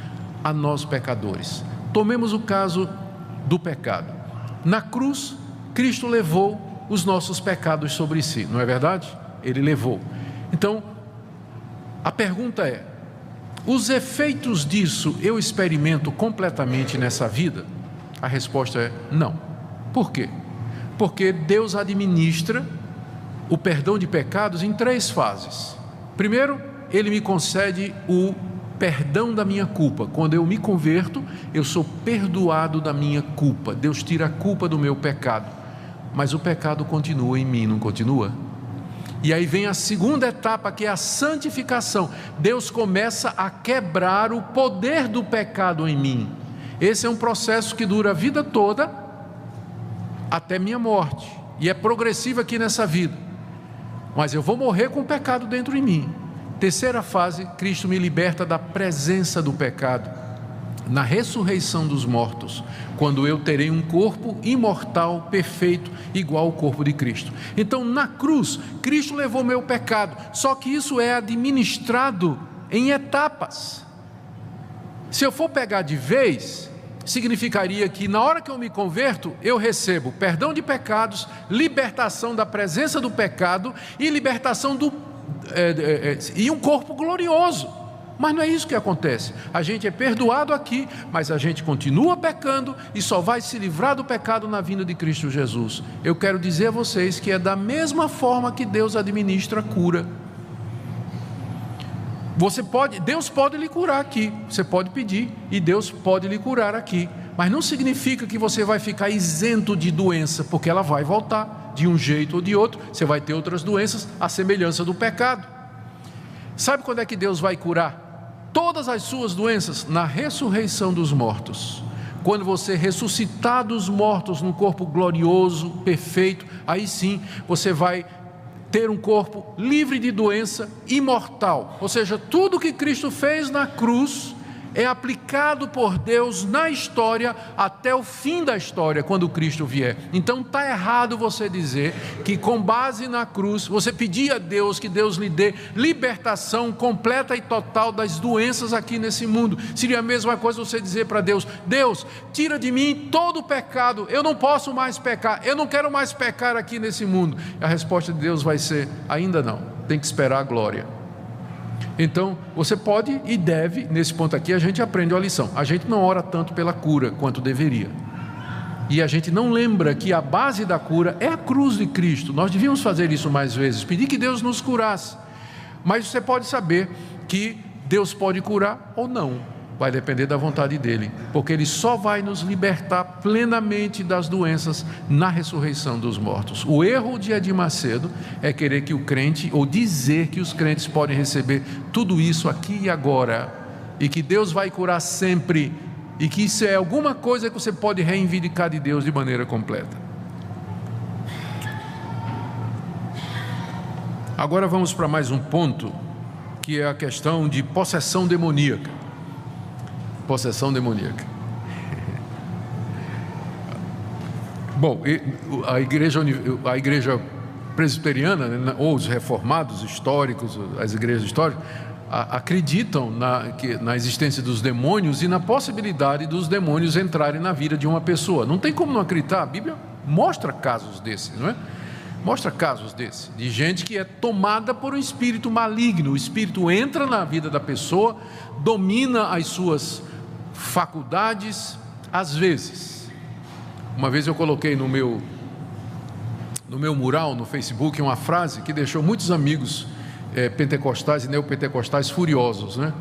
a nós pecadores. Tomemos o caso do pecado. Na cruz, Cristo levou os nossos pecados sobre si, não é verdade? Ele levou. Então, a pergunta é, os efeitos disso eu experimento completamente nessa vida? A resposta é não. Por quê? Porque Deus administra o perdão de pecados em 3 fases. Primeiro, Ele me concede o perdão da minha culpa. Quando eu me converto, eu sou perdoado da minha culpa. Deus tira a culpa do meu pecado. Mas o pecado continua em mim, não continua? E aí vem a segunda etapa, que é a santificação. Deus começa a quebrar o poder do pecado em mim. Esse é um processo que dura a vida toda, até minha morte. E é progressivo aqui nessa vida. Mas eu vou morrer com o pecado dentro de mim. Terceira fase, Cristo me liberta da presença do pecado, na ressurreição dos mortos, quando eu terei um corpo imortal, perfeito, igual ao corpo de Cristo. Então, na cruz, Cristo levou meu pecado, só que isso é administrado em etapas. Se eu for pegar de vez, significaria que na hora que eu me converto, eu recebo perdão de pecados, libertação da presença do pecado e libertação e um corpo glorioso. Mas não é isso que acontece. A gente é perdoado aqui, mas a gente continua pecando e só vai se livrar do pecado na vinda de Cristo Jesus. Eu quero dizer a vocês que é da mesma forma que Deus administra a cura. Deus pode lhe curar aqui, você pode pedir e Deus pode lhe curar aqui, mas não significa que você vai ficar isento de doença, porque ela vai voltar de um jeito ou de outro. Você vai ter outras doenças, à semelhança do pecado. Sabe quando é que Deus vai curar todas as suas doenças? Na ressurreição dos mortos. Quando você ressuscitar dos mortos num corpo glorioso, perfeito, aí sim você vai ter um corpo livre de doença, imortal. Ou seja, tudo que Cristo fez na cruz é aplicado por Deus na história até o fim da história, quando Cristo vier. Então está errado você dizer que com base na cruz, você pedir a Deus que Deus lhe dê libertação completa e total das doenças aqui nesse mundo. Seria a mesma coisa você dizer para Deus: Deus, tira de mim todo o pecado, eu não posso mais pecar, eu não quero mais pecar aqui nesse mundo. A resposta de Deus vai ser: ainda não, tem que esperar a glória. Então, você pode e deve, nesse ponto aqui a gente aprende a lição. A gente não ora tanto pela cura quanto deveria. E a gente não lembra que a base da cura é a cruz de Cristo. Nós devíamos fazer isso mais vezes, pedir que Deus nos curasse. Mas você pode saber que Deus pode curar ou não. Vai depender da vontade dEle, porque Ele só vai nos libertar plenamente das doenças na ressurreição dos mortos. O erro de Edir Macedo é querer que o crente, ou dizer que os crentes podem receber tudo isso aqui e agora, e que Deus vai curar sempre, e que isso é alguma coisa que você pode reivindicar de Deus de maneira completa. Agora vamos para mais um ponto, que é a questão de possessão demoníaca. Possessão demoníaca. Bom, a igreja presbiteriana, ou os reformados históricos, as igrejas históricas, acreditam na existência dos demônios e na possibilidade dos demônios entrarem na vida de uma pessoa. Não tem como não acreditar. A Bíblia mostra casos desses, não é? Mostra casos desses, de gente que é tomada por um espírito maligno. O espírito entra na vida da pessoa, domina as suas faculdades. Às vezes, uma vez eu coloquei no meu mural no Facebook uma frase que deixou muitos amigos pentecostais e neopentecostais furiosos, né?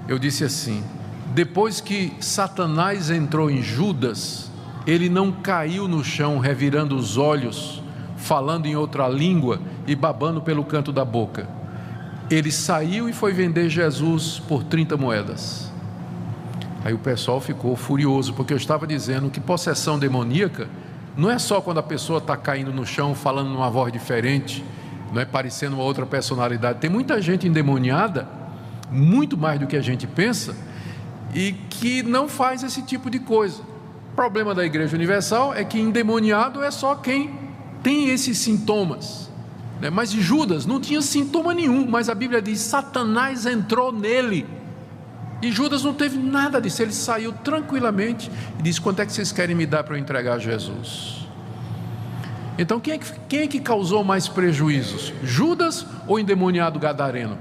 Eu disse assim: depois que Satanás entrou em Judas, ele não caiu no chão revirando os olhos, falando em outra língua e babando pelo canto da boca. Ele saiu e foi vender Jesus por 30 moedas. Aí o pessoal ficou furioso, porque eu estava dizendo que possessão demoníaca não é só quando a pessoa está caindo no chão, falando numa voz diferente, não é, parecendo uma outra personalidade. Tem muita gente endemoniada, muito mais do que a gente pensa, e que não faz esse tipo de coisa. O problema da Igreja Universal é que endemoniado é só quem tem esses sintomas, né? Mas Judas não tinha sintoma nenhum, mas a Bíblia diz: Satanás entrou nele. E Judas não teve nada disso, ele saiu tranquilamente e disse: quanto é que vocês querem me dar para eu entregar a Jesus? Então quem é que causou mais prejuízos? Judas ou o endemoniado gadareno?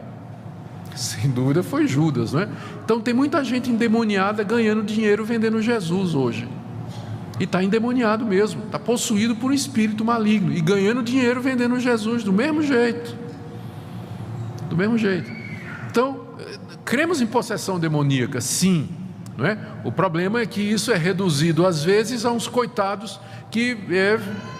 Sem dúvida foi Judas, não é? Então tem muita gente endemoniada ganhando dinheiro vendendo Jesus hoje. E está endemoniado mesmo, está possuído por um espírito maligno e ganhando dinheiro vendendo Jesus do mesmo jeito. Do mesmo jeito. Então, cremos em possessão demoníaca, sim, não é? O problema é que isso é reduzido às vezes a uns coitados que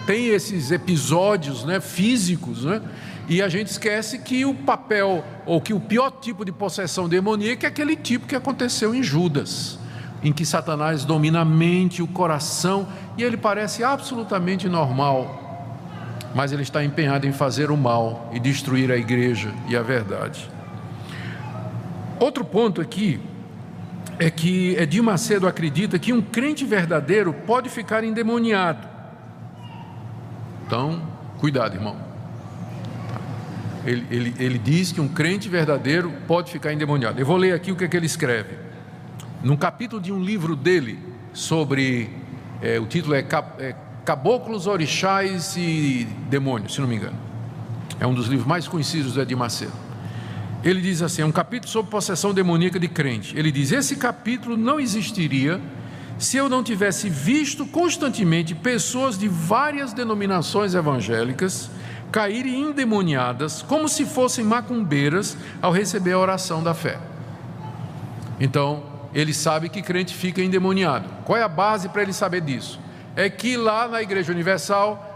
têm esses episódios, né, físicos, né? E a gente esquece que o papel, ou que o pior tipo de possessão demoníaca é aquele tipo que aconteceu em Judas, em que Satanás domina a mente, o coração, e ele parece absolutamente normal, mas ele está empenhado em fazer o mal e destruir a igreja e a verdade. Outro ponto aqui é que Edir Macedo acredita que um crente verdadeiro pode ficar endemoniado. Então, cuidado, irmão. Ele diz que um crente verdadeiro pode ficar endemoniado. Eu vou ler aqui o que ele escreve. Num capítulo de um livro dele, sobre, o título é Caboclos, Orixás e Demônios, se não me engano. É um dos livros mais conhecidos do Edir Macedo. Ele diz assim, é um capítulo sobre possessão demoníaca de crente. Ele diz, esse capítulo não existiria se eu não tivesse visto constantemente pessoas de várias denominações evangélicas caírem endemoniadas, como se fossem macumbeiras, ao receber a oração da fé. Então, ele sabe que crente fica endemoniado. Qual é a base para ele saber disso? É que lá na Igreja Universal,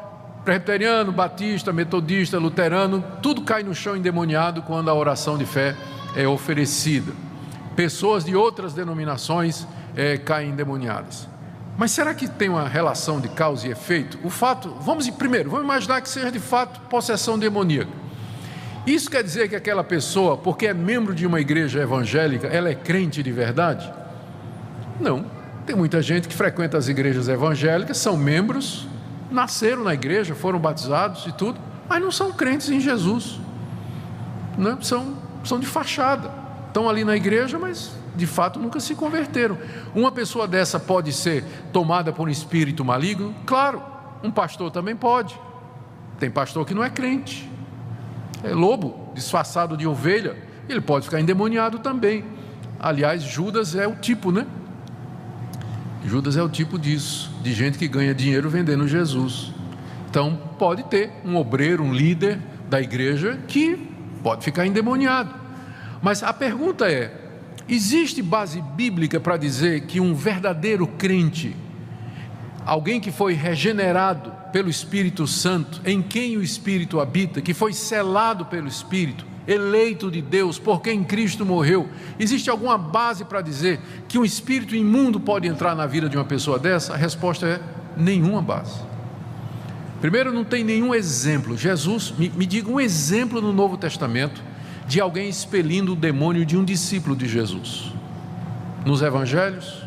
presbiteriano, batista, metodista, luterano, tudo cai no chão endemoniado quando a oração de fé é oferecida. Pessoas de outras denominações caem endemoniadas. Mas será que tem uma relação de causa e efeito? O fato, vamos imaginar que seja de fato possessão demoníaca. Isso quer dizer que aquela pessoa, porque é membro de uma igreja evangélica, ela é crente de verdade? Não. Tem muita gente que frequenta as igrejas evangélicas, são membros, nasceram na igreja, foram batizados e tudo, mas não são crentes em Jesus, não, são de fachada, estão ali na igreja, mas de fato nunca se converteram. Uma pessoa dessa pode ser tomada por um espírito maligno? Claro, um pastor também pode. Tem pastor que não é crente, é lobo disfarçado de ovelha, ele pode ficar endemoniado também. Aliás, Judas é o tipo, né? Judas é o tipo disso, de gente que ganha dinheiro vendendo Jesus. Então pode ter um obreiro, um líder da igreja que pode ficar endemoniado. Mas a pergunta é, existe base bíblica para dizer que um verdadeiro crente, alguém que foi regenerado pelo Espírito Santo, em quem o Espírito habita, que foi selado pelo Espírito, eleito de Deus, por quem Cristo morreu, existe alguma base para dizer que um espírito imundo pode entrar na vida de uma pessoa dessa? A resposta é nenhuma base. Primeiro, não tem nenhum exemplo. Jesus, me diga um exemplo no Novo Testamento de alguém expelindo o demônio de um discípulo de Jesus. Nos Evangelhos,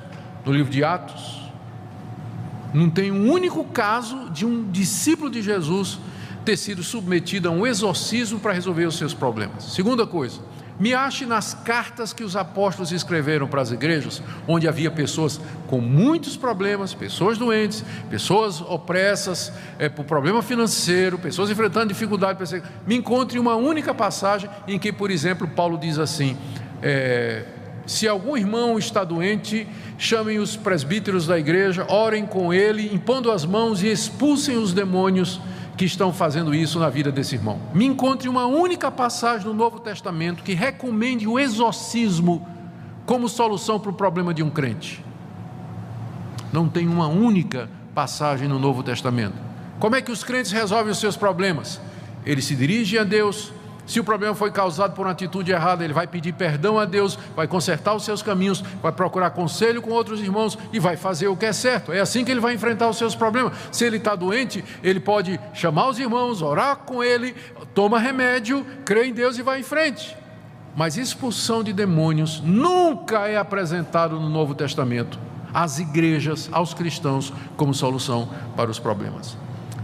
no livro de Atos, não tem um único caso de um discípulo de Jesus ter sido submetido a um exorcismo para resolver os seus problemas. Segunda coisa, me ache nas cartas que os apóstolos escreveram para as igrejas, onde havia pessoas com muitos problemas, pessoas doentes, pessoas opressas por problema financeiro, pessoas enfrentando dificuldade. Me encontre uma única passagem em que, por exemplo, Paulo diz assim, se algum irmão está doente, chamem os presbíteros da igreja, orem com ele, impondo as mãos e expulsem os demônios que estão fazendo isso na vida desse irmão. Me encontre uma única passagem no Novo Testamento que recomende o exorcismo como solução para o problema de um crente. Não tem uma única passagem no Novo Testamento. Como é que os crentes resolvem os seus problemas? Eles se dirigem a Deus. Se o problema foi causado por uma atitude errada, ele vai pedir perdão a Deus, vai consertar os seus caminhos, vai procurar conselho com outros irmãos e vai fazer o que é certo. É assim que ele vai enfrentar os seus problemas. Se ele está doente, ele pode chamar os irmãos, orar com ele, toma remédio, crê em Deus e vai em frente. Mas expulsão de demônios nunca é apresentado no Novo Testamento às igrejas, aos cristãos, como solução para os problemas.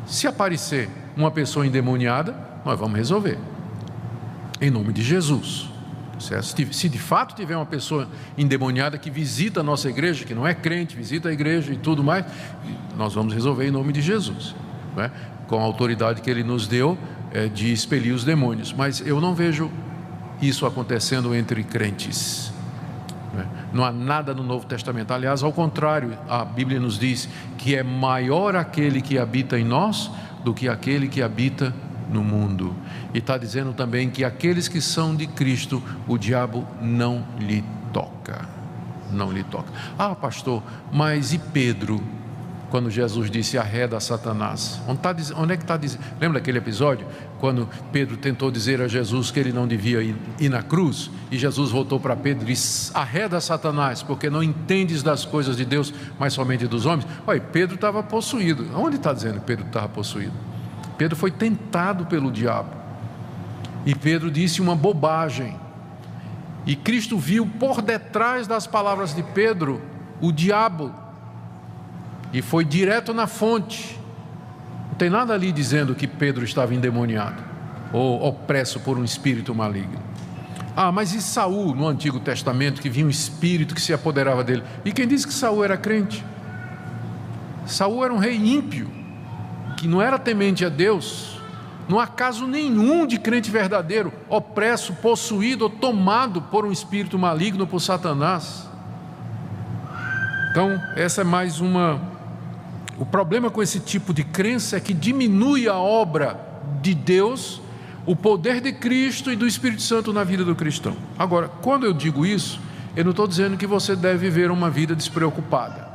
Se aparecer uma pessoa endemoniada, nós vamos resolver. Em nome de Jesus. Se de fato tiver uma pessoa endemoniada que visita a nossa igreja, que não é crente, visita a igreja e tudo mais, nós vamos resolver em nome de Jesus, né? Com a autoridade que Ele nos deu de expelir os demônios. Mas eu não vejo isso acontecendo entre crentes, né? Não há nada no Novo Testamento. Aliás, ao contrário, a Bíblia nos diz que é maior aquele que habita em nós do que aquele que habita no mundo. E está dizendo também que aqueles que são de Cristo, o diabo não lhe toca. Não lhe toca. Ah, pastor, mas e Pedro? Quando Jesus disse: arreda Satanás. Onde é que está dizendo? Lembra daquele episódio? Quando Pedro tentou dizer a Jesus que ele não devia ir na cruz, e Jesus voltou para Pedro e disse: arreda Satanás, porque não entendes das coisas de Deus, mas somente dos homens. Olha, Pedro estava possuído. Onde está dizendo que Pedro estava possuído? Pedro foi tentado pelo diabo, e Pedro disse uma bobagem, e Cristo viu por detrás das palavras de Pedro o diabo, e foi direto na fonte. Não tem nada ali dizendo que Pedro estava endemoniado ou opresso por um espírito maligno. Ah, mas e Saul no Antigo Testamento, que vinha um espírito que se apoderava dele? E quem disse que Saul era crente? Saul era um rei ímpio, que não era temente a Deus. Não há caso nenhum de crente verdadeiro opresso, possuído ou tomado por um espírito maligno, por Satanás. Então, essa é mais uma... O problema com esse tipo de crença é que diminui a obra de Deus, o poder de Cristo e do Espírito Santo na vida do cristão. Agora, quando eu digo isso, eu não estou dizendo que você deve viver uma vida despreocupada,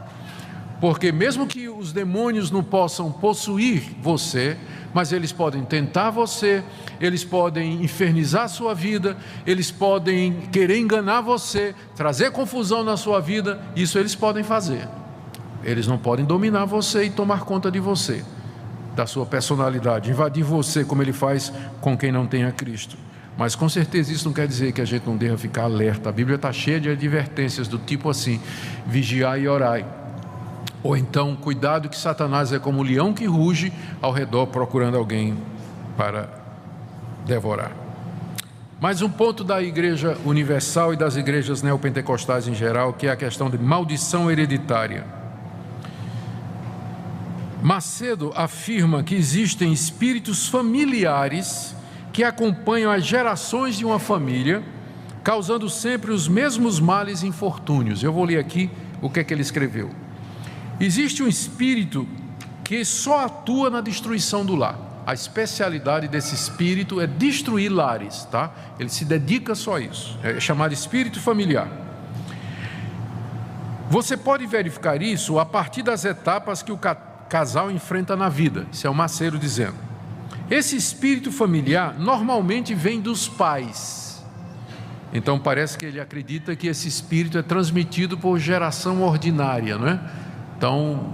porque mesmo que os demônios não possam possuir você, mas eles podem tentar você, eles podem infernizar a sua vida, eles podem querer enganar você, trazer confusão na sua vida. Isso eles podem fazer. Eles não podem dominar você e tomar conta de você, da sua personalidade, invadir você como ele faz com quem não tem a Cristo. Mas com certeza isso não quer dizer que a gente não deva ficar alerta. A Bíblia está cheia de advertências do tipo assim: vigiai e orai. Ou então, cuidado que Satanás é como um leão que ruge ao redor procurando alguém para devorar. Mais um ponto da Igreja Universal e das igrejas neopentecostais em geral, que é a questão de maldição hereditária. Macedo afirma que existem espíritos familiares que acompanham as gerações de uma família, causando sempre os mesmos males e infortúnios. Eu vou ler aqui o que é que ele escreveu. Existe um espírito que só atua na destruição do lar. A especialidade desse espírito é destruir lares, tá? Ele se dedica só a isso. É chamado espírito familiar. Você pode verificar isso a partir das etapas que o casal enfrenta na vida. Isso é o Macedo dizendo. Esse espírito familiar normalmente vem dos pais. Então parece que ele acredita que esse espírito é transmitido por geração ordinária, não é? Então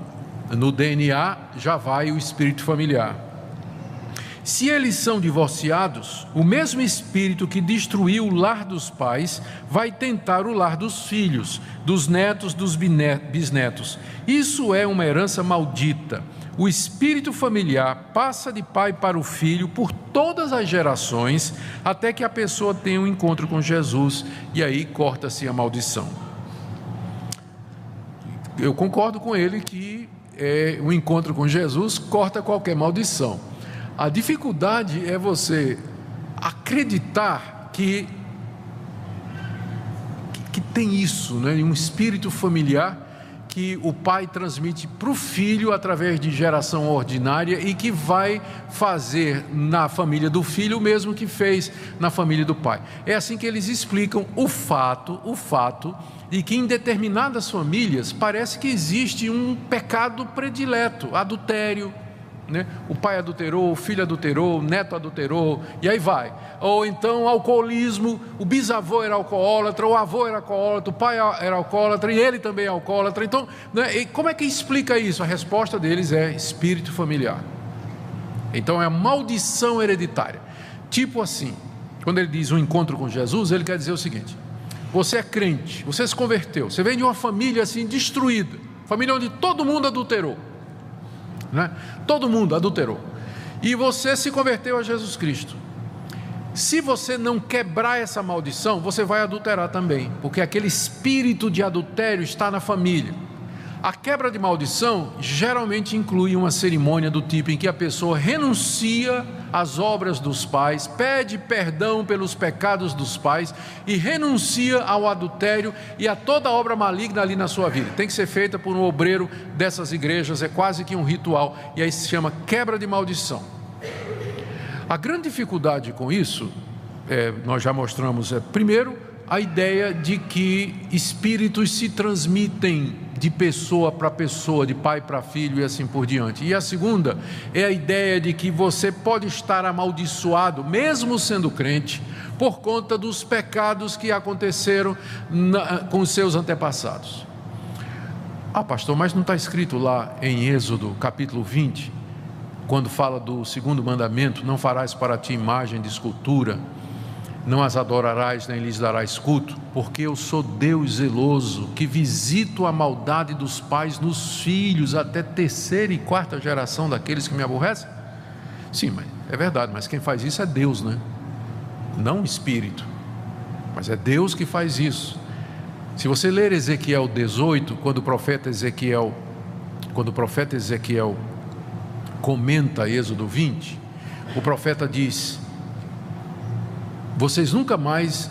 no DNA já vai o espírito familiar. Se eles são divorciados, o mesmo espírito que destruiu o lar dos pais vai tentar o lar dos filhos, dos netos, dos bisnetos. Isso é uma herança maldita. O espírito familiar passa de pai para o filho por todas as gerações, até que a pessoa tenha um encontro com Jesus, e aí corta-se a maldição. Eu concordo com ele que o encontro com Jesus corta qualquer maldição. A dificuldade é você acreditar que tem isso, né? Um espírito familiar que o pai transmite para o filho através de geração ordinária e que vai fazer na família do filho o mesmo que fez na família do pai. É assim que eles explicam o fato de que em determinadas famílias parece que existe um pecado predileto, adultério, né? O pai adulterou, o filho adulterou, o neto adulterou, e aí vai. Ou então alcoolismo, o bisavô era alcoólatra, o avô era alcoólatra, o pai era alcoólatra e ele também é alcoólatra. Então, né, e como é que explica isso? A resposta deles é espírito familiar. Então é a maldição hereditária. Tipo assim, quando ele diz um encontro com Jesus, ele quer dizer o seguinte: você é crente, você se converteu, você vem de uma família assim destruída, família onde todo mundo adulterou, né? Todo mundo adulterou, e você se converteu a Jesus Cristo. Se você não quebrar essa maldição, você vai adulterar também, porque aquele espírito de adultério está na família. A quebra de maldição geralmente inclui uma cerimônia do tipo em que a pessoa renuncia às obras dos pais, pede perdão pelos pecados dos pais e renuncia ao adultério e a toda obra maligna ali na sua vida. Tem que ser feita por um obreiro dessas igrejas, é quase que um ritual, e aí se chama quebra de maldição. A grande dificuldade com isso, nós já mostramos, primeiro, a ideia de que espíritos se transmitem de pessoa para pessoa, de pai para filho e assim por diante. E a segunda é a ideia de que você pode estar amaldiçoado, mesmo sendo crente, por conta dos pecados que aconteceram com os seus antepassados. Pastor, mas não está escrito lá em Êxodo capítulo 20, quando fala do segundo mandamento: não farás para ti imagem de escultura, não as adorarás nem lhes darás culto, porque eu sou Deus zeloso, que visito a maldade dos pais nos filhos, até terceira e quarta geração daqueles que me aborrecem? Sim, mas é verdade, mas quem faz isso é Deus, né? Não o Espírito, mas é Deus que faz isso. Se você ler Ezequiel 18, quando o profeta Ezequiel comenta Êxodo 20, o profeta diz: vocês nunca mais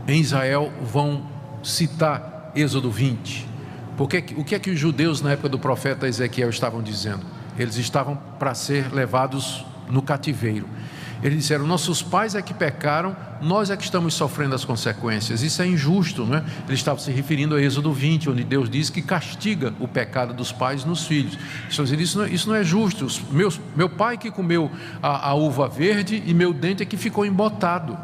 em Israel vão citar Êxodo 20. Porque o que é que os judeus na época do profeta Ezequiel estavam dizendo? Eles estavam para ser levados no cativeiro. Eles disseram: nossos pais é que pecaram, nós é que estamos sofrendo as consequências. Isso é injusto, não é? Eles estavam se referindo a Êxodo 20, onde Deus diz que castiga o pecado dos pais nos filhos. Isso não é justo. Meu pai que comeu a uva verde e meu dente é que ficou embotado.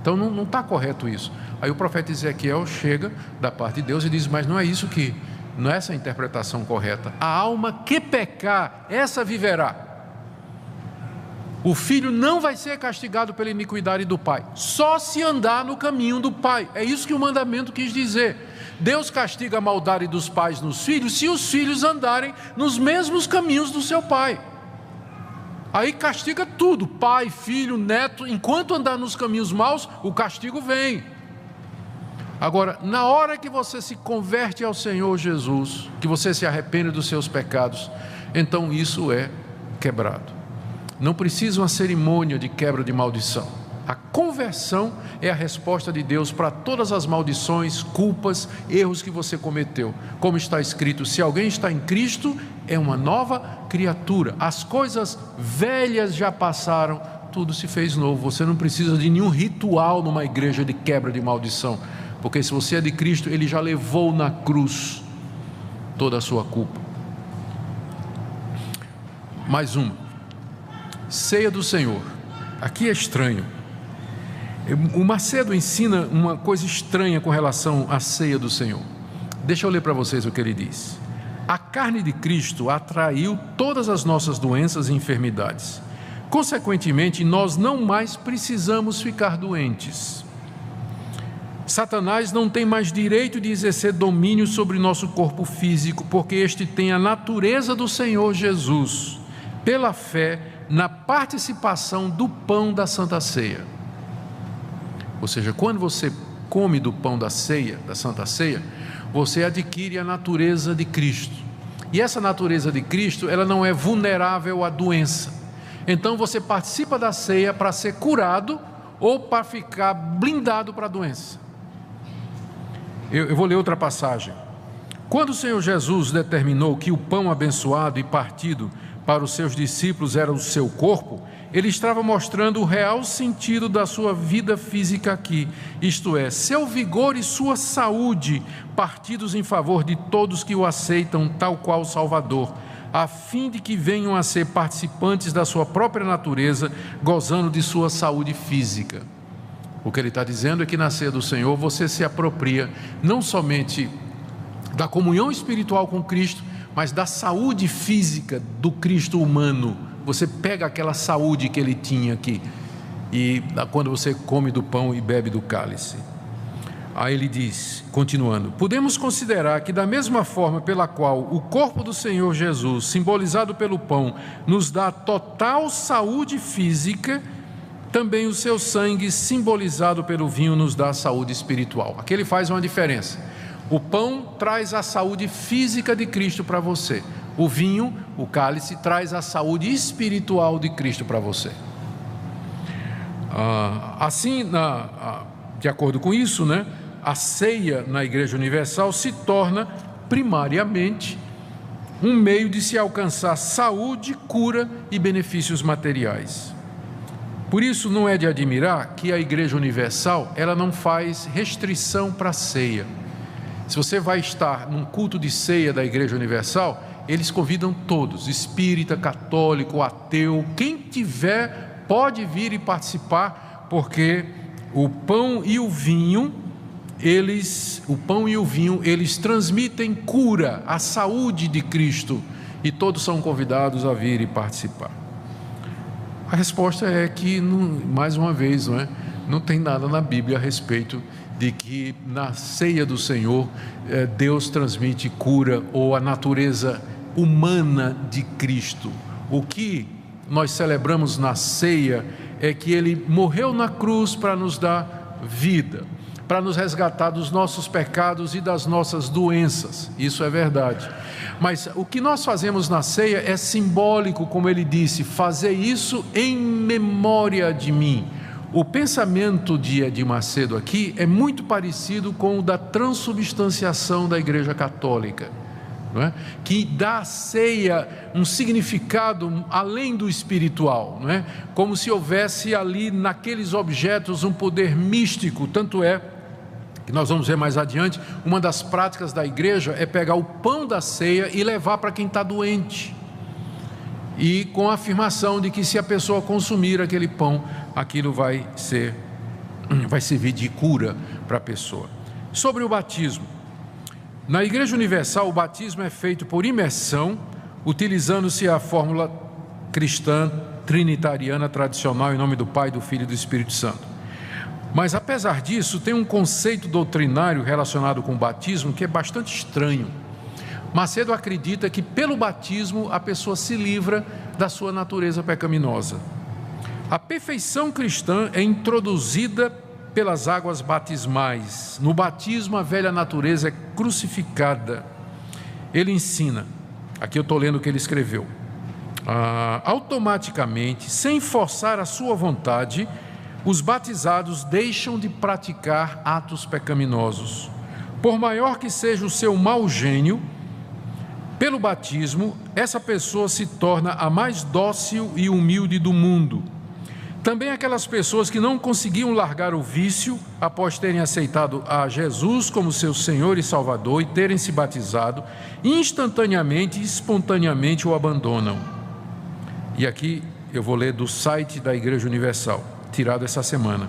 Então não está correto isso. Aí o profeta Ezequiel chega da parte de Deus e diz: mas não é isso não é essa a interpretação correta. A alma que pecar, essa viverá. O filho não vai ser castigado pela iniquidade do pai, só se andar no caminho do pai. É isso que o mandamento quis dizer. Deus castiga a maldade dos pais nos filhos, se os filhos andarem nos mesmos caminhos do seu pai. Aí castiga tudo, pai, filho, neto. Enquanto andar nos caminhos maus, o castigo vem. Agora, na hora que você se converte ao Senhor Jesus, que você se arrepende dos seus pecados, então isso é quebrado. Não precisa uma cerimônia de quebra de maldição. A conversão é a resposta de Deus para todas as maldições, culpas, erros que você cometeu. Como está escrito: se alguém está em Cristo, é uma nova criatura. As coisas velhas já passaram, tudo se fez novo. Você não precisa de nenhum ritual numa igreja de quebra de maldição, porque se você é de Cristo, Ele já levou na cruz toda a sua culpa. Mais uma. Ceia do Senhor. Aqui é estranho. O Macedo ensina uma coisa estranha com relação à ceia do Senhor. Deixa eu ler para vocês o que ele diz. A carne de Cristo atraiu todas as nossas doenças e enfermidades. Consequentemente, nós não mais precisamos ficar doentes. Satanás não tem mais direito de exercer domínio sobre nosso corpo físico, porque este tem a natureza do Senhor Jesus, pela fé na participação do pão da Santa Ceia. Ou seja, quando você come do pão da ceia, da Santa Ceia, você adquire a natureza de Cristo. E essa natureza de Cristo, ela não é vulnerável à doença. Então você participa da ceia para ser curado ou para ficar blindado para a doença. Eu vou ler outra passagem. Quando o Senhor Jesus determinou que o pão abençoado e partido para os seus discípulos era o seu corpo, Ele estava mostrando o real sentido da sua vida física aqui, isto é, seu vigor e sua saúde, partidos em favor de todos que o aceitam tal qual Salvador, a fim de que venham a ser participantes da sua própria natureza, gozando de sua saúde física. O que ele está dizendo é que na ceia do Senhor você se apropria não somente da comunhão espiritual com Cristo, mas da saúde física do Cristo humano. Você pega aquela saúde que ele tinha aqui, e quando você come do pão e bebe do cálice. Aí ele diz, continuando: podemos considerar que da mesma forma pela qual o corpo do Senhor Jesus, simbolizado pelo pão, nos dá total saúde física, também o seu sangue, simbolizado pelo vinho, nos dá saúde espiritual. Aqui ele faz uma diferença. O pão traz a saúde física de Cristo para você. O vinho, o cálice, traz a saúde espiritual de Cristo para você. Assim, de acordo com isso, né, a ceia na Igreja Universal se torna primariamente um meio de se alcançar saúde, cura e benefícios materiais. Por isso não é de admirar que a Igreja Universal, ela não faz restrição para a ceia. Se você vai estar num culto de ceia da Igreja Universal, eles convidam todos, espírita, católico, ateu, quem tiver pode vir e participar, porque o pão e o vinho, eles transmitem cura, a saúde de Cristo, e todos são convidados a vir e participar. A resposta é que, mais uma vez, não tem nada na Bíblia a respeito de que na ceia do Senhor Deus transmite cura ou a natureza humana de Cristo. O que nós celebramos na ceia é que Ele morreu na cruz para nos dar vida, para nos resgatar dos nossos pecados e das nossas doenças. Isso é verdade. Mas o que nós fazemos na ceia é simbólico, como ele disse, fazer isso em memória de mim. O pensamento de Edir Macedo aqui é muito parecido com o da transubstanciação da Igreja Católica, não é? Que dá à ceia um significado além do espiritual, não é? Como se houvesse ali naqueles objetos um poder místico. Tanto é que nós vamos ver mais adiante, uma das práticas da igreja é pegar o pão da ceia e levar para quem está doente, e com a afirmação de que se a pessoa consumir aquele pão, aquilo vai servir de cura para a pessoa. Sobre o batismo, na Igreja Universal o batismo é feito por imersão, utilizando-se a fórmula cristã trinitariana tradicional em nome do Pai, do Filho e do Espírito Santo. Mas apesar disso, tem um conceito doutrinário relacionado com o batismo que é bastante estranho. Macedo acredita que pelo batismo a pessoa se livra da sua natureza pecaminosa. A perfeição cristã é introduzida pelas águas batismais. No batismo a velha natureza é crucificada. Ele ensina, aqui eu estou lendo o que ele escreveu, automaticamente, sem forçar a sua vontade, os batizados deixam de praticar atos pecaminosos. Por maior que seja o seu mau gênio, pelo batismo, essa pessoa se torna a mais dócil e humilde do mundo. Também aquelas pessoas que não conseguiam largar o vício após terem aceitado a Jesus como seu Senhor e Salvador e terem se batizado, instantaneamente e espontaneamente o abandonam. E aqui eu vou ler do site da Igreja Universal, tirado essa semana.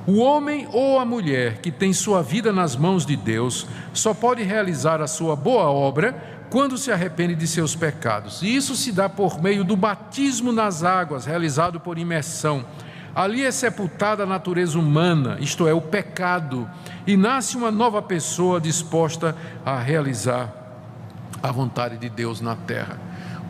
O homem ou a mulher que tem sua vida nas mãos de Deus só pode realizar a sua boa obra quando se arrepende de seus pecados. E isso se dá por meio do batismo nas águas, realizado por imersão. Ali é sepultada a natureza humana, isto é, o pecado, e nasce uma nova pessoa disposta a realizar a vontade de Deus na terra.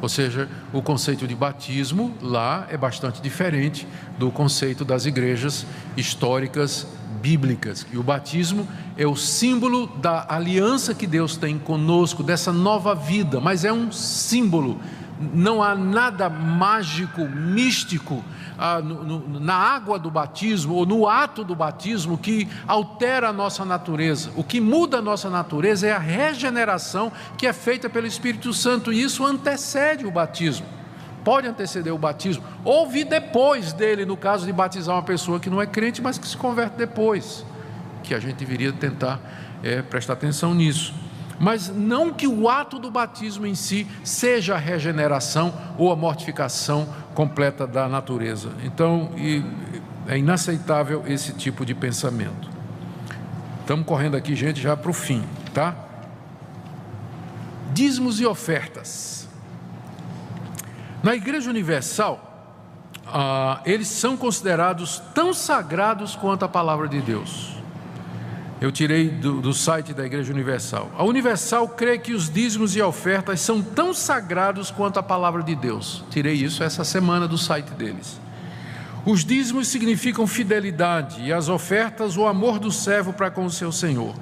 Ou seja, o conceito de batismo lá é bastante diferente do conceito das igrejas históricas bíblicas. E o batismo é o símbolo da aliança que Deus tem conosco, dessa nova vida, mas é um símbolo. Não há nada mágico, místico na água do batismo ou no ato do batismo que altera a nossa natureza. O que muda a nossa natureza é a regeneração que é feita pelo Espírito Santo, e isso antecede o batismo. Pode anteceder o batismo, ou vir depois dele, no caso de batizar uma pessoa que não é crente, mas que se converte depois, que a gente deveria tentar prestar atenção nisso. Mas não que o ato do batismo em si seja a regeneração ou a mortificação completa da natureza. Então, é inaceitável esse tipo de pensamento. Estamos correndo aqui, gente, já para o fim, tá? Dízimos e ofertas. Na Igreja Universal, eles são considerados tão sagrados quanto a palavra de Deus. Eu tirei do site da Igreja Universal. A Universal crê que os dízimos e ofertas são tão sagrados quanto a palavra de Deus. Tirei isso essa semana do site deles. Os dízimos significam fidelidade e as ofertas o amor do servo para com o seu Senhor.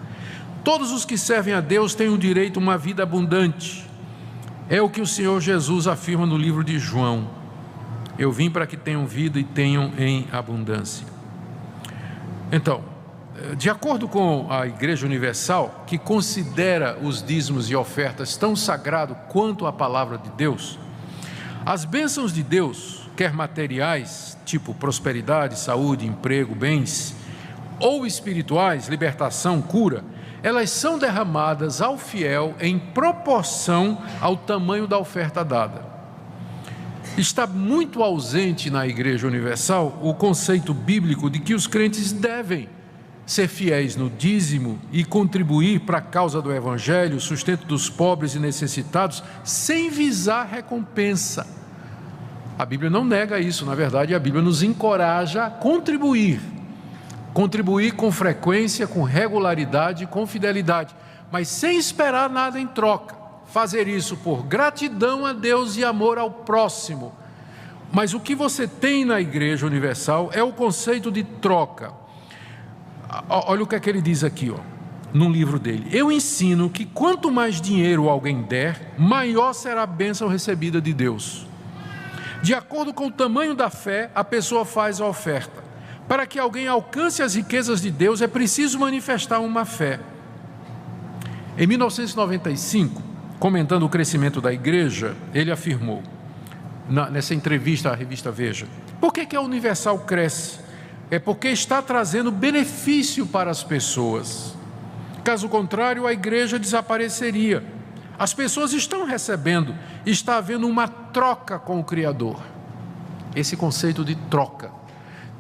Todos os que servem a Deus têm o direito a uma vida abundante. É o que o Senhor Jesus afirma no livro de João. Eu vim para que tenham vida e tenham em abundância. Então, de acordo com a Igreja Universal, que considera os dízimos e ofertas tão sagrado quanto a palavra de Deus, as bênçãos de Deus quer materiais, tipo prosperidade, saúde, emprego, bens, ou espirituais, libertação, cura, elas são derramadas ao fiel em proporção ao tamanho da oferta dada. Está muito ausente na Igreja Universal o conceito bíblico de que os crentes devem ser fiéis no dízimo e contribuir para a causa do Evangelho, sustento dos pobres e necessitados, sem visar recompensa. A Bíblia não nega isso, na verdade a Bíblia nos encoraja a contribuir com frequência, com regularidade, com fidelidade, mas sem esperar nada em troca. Fazer isso por gratidão a Deus e amor ao próximo. Mas o que você tem na Igreja Universal é o conceito de troca. Olha o que é que ele diz aqui, num livro dele. Eu ensino que quanto mais dinheiro alguém der, maior será a bênção recebida de Deus. De acordo com o tamanho da fé, a pessoa faz a oferta. Para que alguém alcance as riquezas de Deus, é preciso manifestar uma fé. Em 1995, comentando o crescimento da igreja, ele afirmou, nessa entrevista à revista Veja, por que a Universal cresce? É porque está trazendo benefício para as pessoas. Caso contrário, a igreja desapareceria. As pessoas estão recebendo, está havendo uma troca com o Criador. Esse conceito de troca.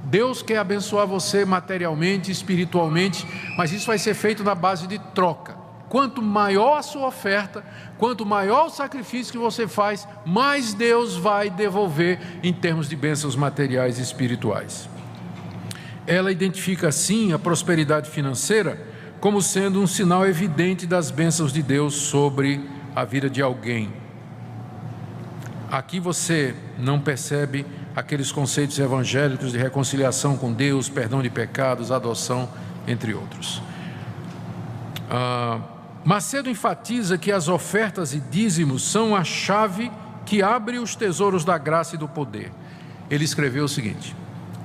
Deus quer abençoar você materialmente, espiritualmente, mas isso vai ser feito na base de troca. Quanto maior a sua oferta, quanto maior o sacrifício que você faz, mais Deus vai devolver em termos de bênçãos materiais e espirituais. Ela identifica assim a prosperidade financeira como sendo um sinal evidente das bênçãos de Deus sobre a vida de alguém. Aqui você não percebe aqueles conceitos evangélicos de reconciliação com Deus, perdão de pecados, adoção, entre outros. Macedo enfatiza que as ofertas e dízimos são a chave que abre os tesouros da graça e do poder. Ele escreveu o seguinte: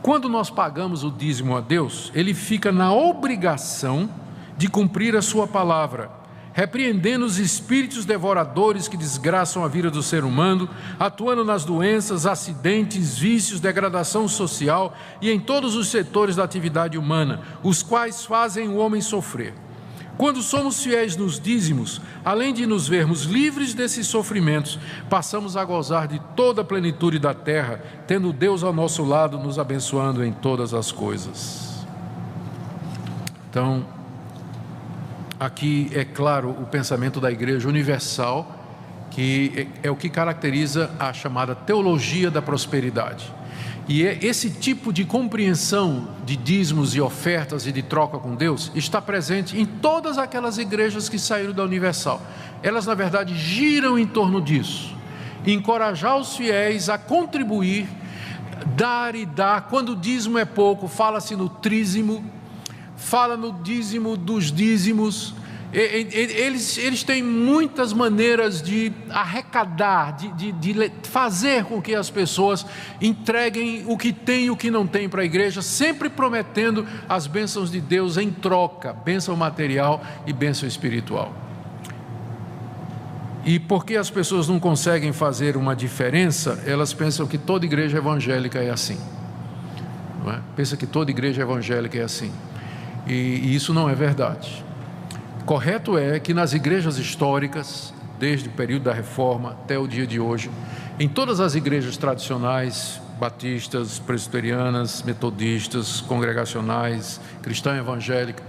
quando nós pagamos o dízimo a Deus, Ele fica na obrigação de cumprir a sua palavra, repreendendo os espíritos devoradores que desgraçam a vida do ser humano, atuando nas doenças, acidentes, vícios, degradação social e em todos os setores da atividade humana, os quais fazem o homem sofrer. Quando somos fiéis nos dízimos, além de nos vermos livres desses sofrimentos, passamos a gozar de toda a plenitude da terra, tendo Deus ao nosso lado, nos abençoando em todas as coisas. Então, aqui é claro o pensamento da Igreja Universal, que é o que caracteriza a chamada teologia da prosperidade. E esse tipo de compreensão de dízimos e ofertas e de troca com Deus está presente em todas aquelas igrejas que saíram da Universal. Elas, na verdade, giram em torno disso. Encorajar os fiéis a contribuir, dar e dar. Quando o dízimo é pouco, fala-se no trízimo, fala no dízimo dos dízimos. Eles têm muitas maneiras de arrecadar, de fazer com que as pessoas entreguem o que tem e o que não tem para a igreja, sempre prometendo as bênçãos de Deus em troca, bênção material e bênção espiritual. E porque as pessoas não conseguem fazer uma diferença, elas pensam que toda igreja evangélica é assim, não é? Pensa que toda igreja evangélica é assim, e isso não é verdade. Correto é que nas igrejas históricas, desde o período da Reforma até o dia de hoje, em todas as igrejas tradicionais, batistas, presbiterianas, metodistas, congregacionais, cristã evangélica,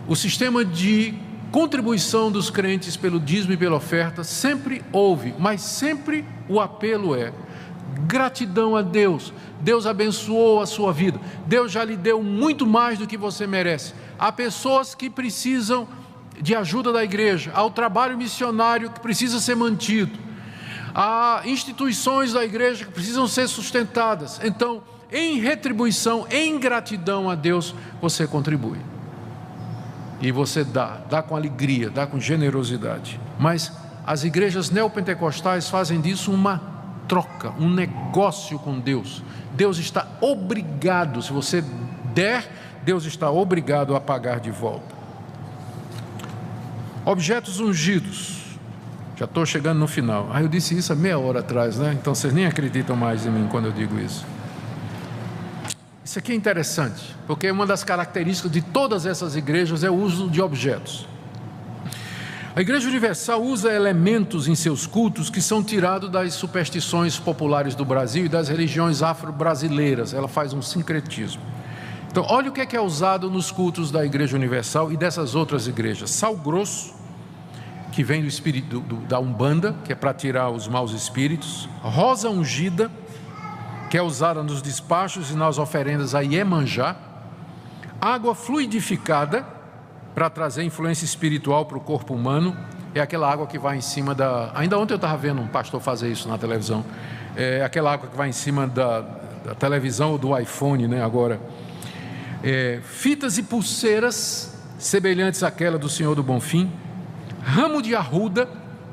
o sistema de contribuição dos crentes pelo dízimo e pela oferta sempre houve, mas sempre o apelo é gratidão a Deus. Deus abençoou a sua vida, Deus já lhe deu muito mais do que você merece. Há pessoas que precisam de ajuda da igreja, há o trabalho missionário que precisa ser mantido, há instituições da igreja que precisam ser sustentadas. Então, em retribuição, em gratidão a Deus, você contribui. E você dá com alegria, dá com generosidade. Mas as igrejas neopentecostais fazem disso uma troca, um negócio com Deus. Deus está obrigado, se você der, Deus está obrigado a pagar de volta. Objetos ungidos. Já estou chegando no final. Eu disse isso há meia hora atrás, né? Então vocês nem acreditam mais em mim quando eu digo isso. Isso aqui é interessante, porque uma das características de todas essas igrejas é o uso de objetos. A Igreja Universal usa elementos em seus cultos que são tirados das superstições populares do Brasil e das religiões afro-brasileiras. Ela faz um sincretismo. Então, olha o que é usado nos cultos da Igreja Universal e dessas outras igrejas. Sal grosso, que vem do espírito da Umbanda, que é para tirar os maus espíritos. Rosa ungida, que é usada nos despachos e nas oferendas a Iemanjá. Água fluidificada, para trazer influência espiritual para o corpo humano. É aquela água que vai em cima da... Ainda ontem eu estava vendo um pastor fazer isso na televisão. É aquela água que vai em cima da televisão ou do iPhone, né, agora. Fitas e pulseiras semelhantes àquela do Senhor do Bonfim. Ramo de arruda,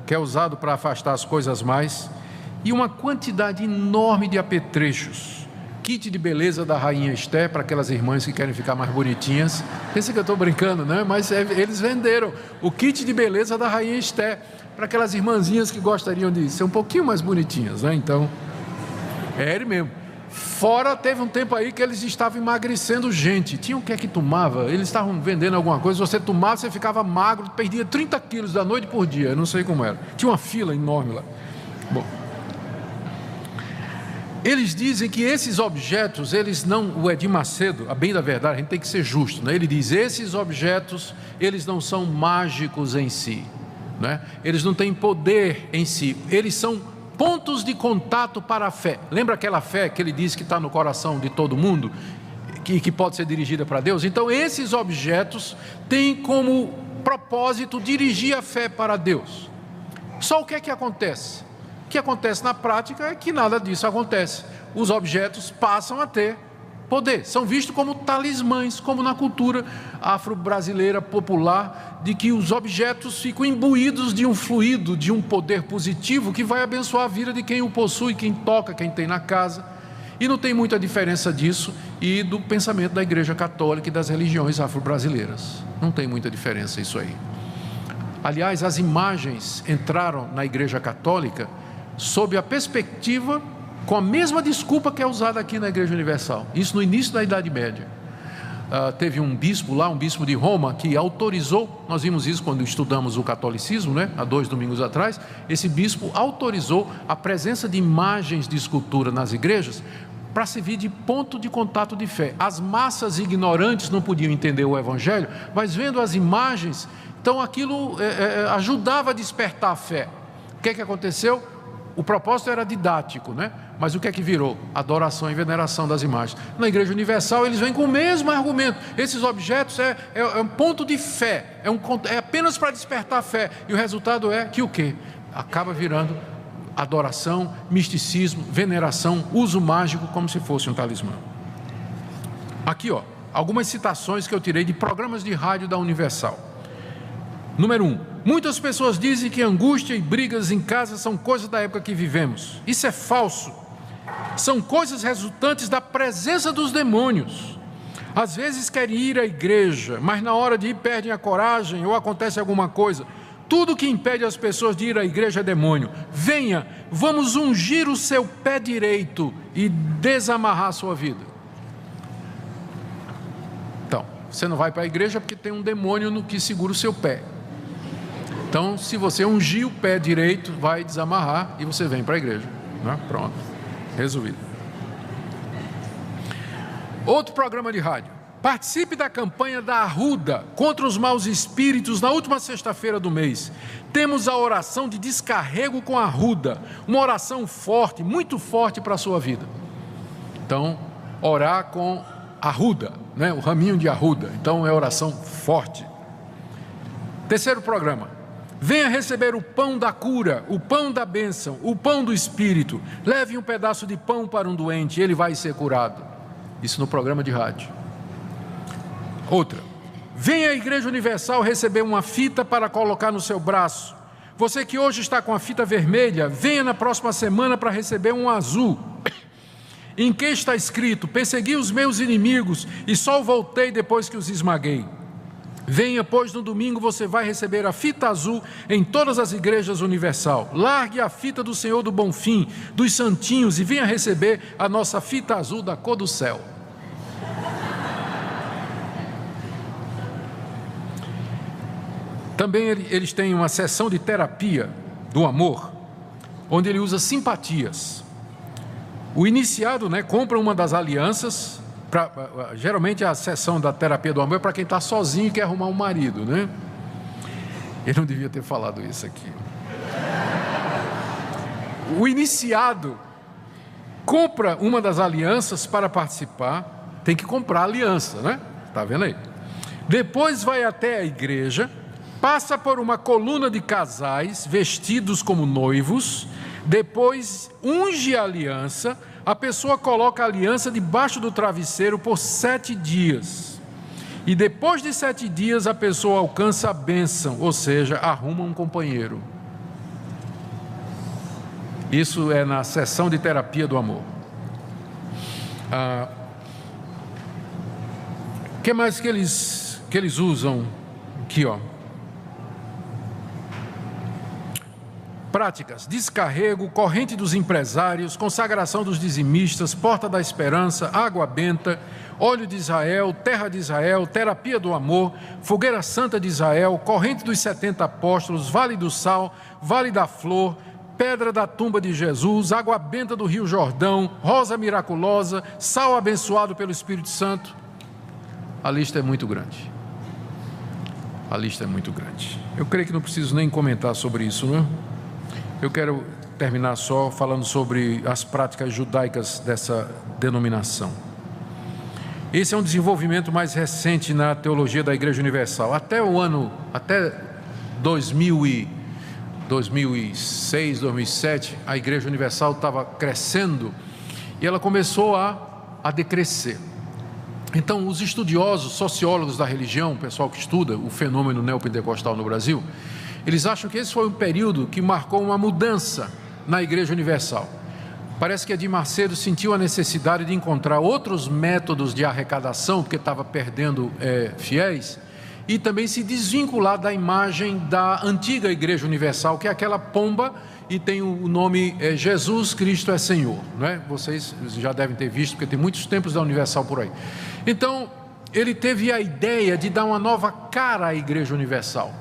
que é usado para afastar as coisas mais. E uma quantidade enorme de apetrechos. Kit de beleza da Rainha Esther, para aquelas irmãs que querem ficar mais bonitinhas. Pensa que eu estou brincando, né? Mas eles venderam o kit de beleza da Rainha Esther, para aquelas irmãzinhas que gostariam de ser um pouquinho mais bonitinhas, né? Então, ele mesmo. Fora, teve um tempo aí que eles estavam emagrecendo gente. Tinha o que é que tomava? Eles estavam vendendo alguma coisa, você tomava, você ficava magro, perdia 30 quilos da noite por dia, eu não sei como era. Tinha uma fila enorme lá. Bom, eles dizem que esses objetos, eles não... O Edir Macedo, a bem da verdade, a gente tem que ser justo, né? Ele diz, esses objetos, eles não são mágicos em si, né? Eles não têm poder em si, eles são pontos de contato para a fé. Lembra aquela fé que ele diz que está no coração de todo mundo, que pode ser dirigida para Deus? Então esses objetos têm como propósito dirigir a fé para Deus. Só o que é que acontece? O que acontece na prática é que nada disso acontece. Os objetos passam a ter poder, são vistos como talismãs, como na cultura afro-brasileira popular, de que os objetos ficam imbuídos de um fluido, de um poder positivo que vai abençoar a vida de quem o possui, quem toca, quem tem na casa. E não tem muita diferença disso e do pensamento da Igreja Católica e das religiões afro-brasileiras. Não tem muita diferença isso aí. Aliás, as imagens entraram na Igreja Católica sob a perspectiva, com a mesma desculpa que é usada aqui na Igreja Universal. Isso no início da Idade Média. Teve um bispo lá, um bispo de Roma, que autorizou, nós vimos isso quando estudamos o catolicismo, né, há 2 domingos atrás. Esse bispo autorizou a presença de imagens de escultura nas igrejas para servir de ponto de contato de fé. As massas ignorantes não podiam entender o Evangelho, mas vendo as imagens, então aquilo ajudava a despertar a fé. O que é que aconteceu? O propósito era didático, né? Mas o que é que virou? Adoração e veneração das imagens. Na Igreja Universal eles vêm com o mesmo argumento. Esses objetos é um ponto de fé, é apenas para despertar a fé. E o resultado é que o quê? Acaba virando adoração, misticismo, veneração, uso mágico como se fosse um talismã. Aqui, ó, algumas citações que eu tirei de programas de rádio da Universal. Número 1. Muitas pessoas dizem que angústia e brigas em casa são coisas da época que vivemos. Isso é falso. São coisas resultantes da presença dos demônios. Às vezes querem ir à igreja, mas na hora de ir perdem a coragem ou acontece alguma coisa. Tudo que impede as pessoas de ir à igreja é demônio. Venha, vamos ungir o seu pé direito e desamarrar a sua vida. Então, você não vai para a igreja porque tem um demônio no que segura o seu pé. Então, se você ungir o pé direito, vai desamarrar e você vem para a igreja, né? Pronto, resolvido. Outro programa de rádio. Participe da campanha da Arruda contra os maus espíritos na última sexta-feira do mês. Temos a oração de descarrego com a Arruda, uma oração forte, muito forte para a sua vida. Então, orar com Arruda, né? O raminho de Arruda. Então, é oração forte. Terceiro programa. Venha receber o pão da cura, o pão da bênção, o pão do Espírito. Leve um pedaço de pão para um doente, ele vai ser curado. Isso no programa de rádio. Outra. Venha à Igreja Universal receber uma fita para colocar no seu braço. Você que hoje está com a fita vermelha, venha na próxima semana para receber um azul, em que está escrito: persegui os meus inimigos e só voltei depois que os esmaguei. Venha, pois no domingo você vai receber a fita azul em todas as igrejas universal. Largue a fita do Senhor do Bonfim, dos santinhos, e venha receber a nossa fita azul da cor do céu. Também eles têm uma sessão de terapia do amor, onde ele usa simpatias. O iniciado, compra uma das alianças. Geralmente a sessão da terapia do amor é para quem está sozinho e quer arrumar um marido, né? Eu não devia ter falado isso aqui. O iniciado compra uma das alianças para participar, tem que comprar a aliança, né? Está vendo aí? Depois vai até a igreja, passa por uma coluna de casais vestidos como noivos, depois unge a aliança. A pessoa coloca a aliança debaixo do travesseiro por 7 dias. E depois de 7 dias a pessoa alcança a bênção, ou seja, arruma um companheiro. Isso é na sessão de terapia do amor. O que mais que eles usam aqui, ó? Práticas: descarrego, corrente dos empresários, consagração dos dizimistas, porta da esperança, água benta, óleo de Israel, terra de Israel, terapia do amor, fogueira santa de Israel, corrente dos 70 apóstolos, vale do sal, vale da flor, pedra da tumba de Jesus, água benta do rio Jordão, rosa miraculosa, sal abençoado pelo Espírito Santo. A lista é muito grande. A lista é muito grande. Eu creio que não preciso nem comentar sobre isso, não é? Eu quero terminar só falando sobre as práticas judaicas dessa denominação. Esse é um desenvolvimento mais recente na teologia da Igreja Universal. Até 2006, 2007, a Igreja Universal estava crescendo e ela começou a decrescer. Então, os estudiosos, sociólogos da religião, o pessoal que estuda o fenômeno neopentecostal no Brasil, eles acham que esse foi um período que marcou uma mudança na Igreja Universal. Parece que Edir Macedo sentiu a necessidade de encontrar outros métodos de arrecadação, porque estava perdendo fiéis, e também se desvincular da imagem da antiga Igreja Universal, que é aquela pomba e tem o nome Jesus Cristo é Senhor, não é? Vocês já devem ter visto, porque tem muitos templos da Universal por aí. Então, ele teve a ideia de dar uma nova cara à Igreja Universal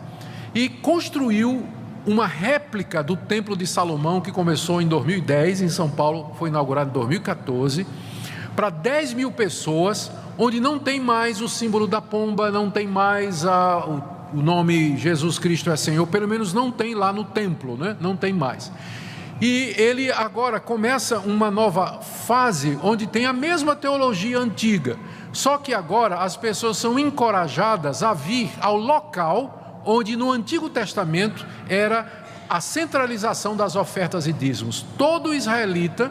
e construiu uma réplica do Templo de Salomão, que começou em 2010 em São Paulo, foi inaugurado em 2014, para 10 mil pessoas, onde não tem mais o símbolo da pomba, não tem mais o nome Jesus Cristo é Senhor, pelo menos não tem lá no templo, né? Não tem mais. E ele agora começa uma nova fase, onde tem a mesma teologia antiga, só que agora as pessoas são encorajadas a vir ao local onde no Antigo Testamento era a centralização das ofertas e dízimos. Todo israelita,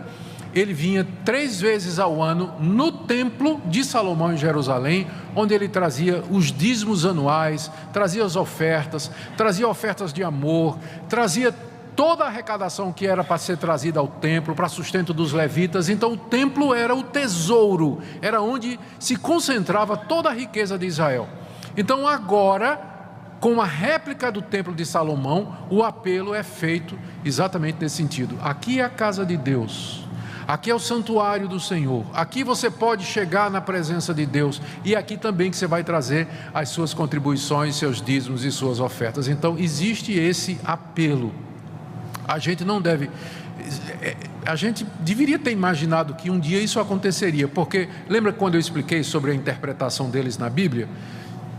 ele vinha 3 vezes ao ano no templo de Salomão em Jerusalém, onde ele trazia os dízimos anuais, trazia as ofertas, trazia ofertas de amor, trazia toda a arrecadação que era para ser trazida ao templo, para sustento dos levitas. Então o templo era o tesouro, era onde se concentrava toda a riqueza de Israel. Então agora, com a réplica do templo de Salomão, o apelo é feito exatamente nesse sentido. Aqui é a casa de Deus, aqui é o santuário do Senhor, aqui você pode chegar na presença de Deus, e aqui também que você vai trazer as suas contribuições, seus dízimos e suas ofertas. Então existe esse apelo. A gente não deve... A gente deveria ter imaginado que um dia isso aconteceria, porque lembra quando eu expliquei sobre a interpretação deles na Bíblia?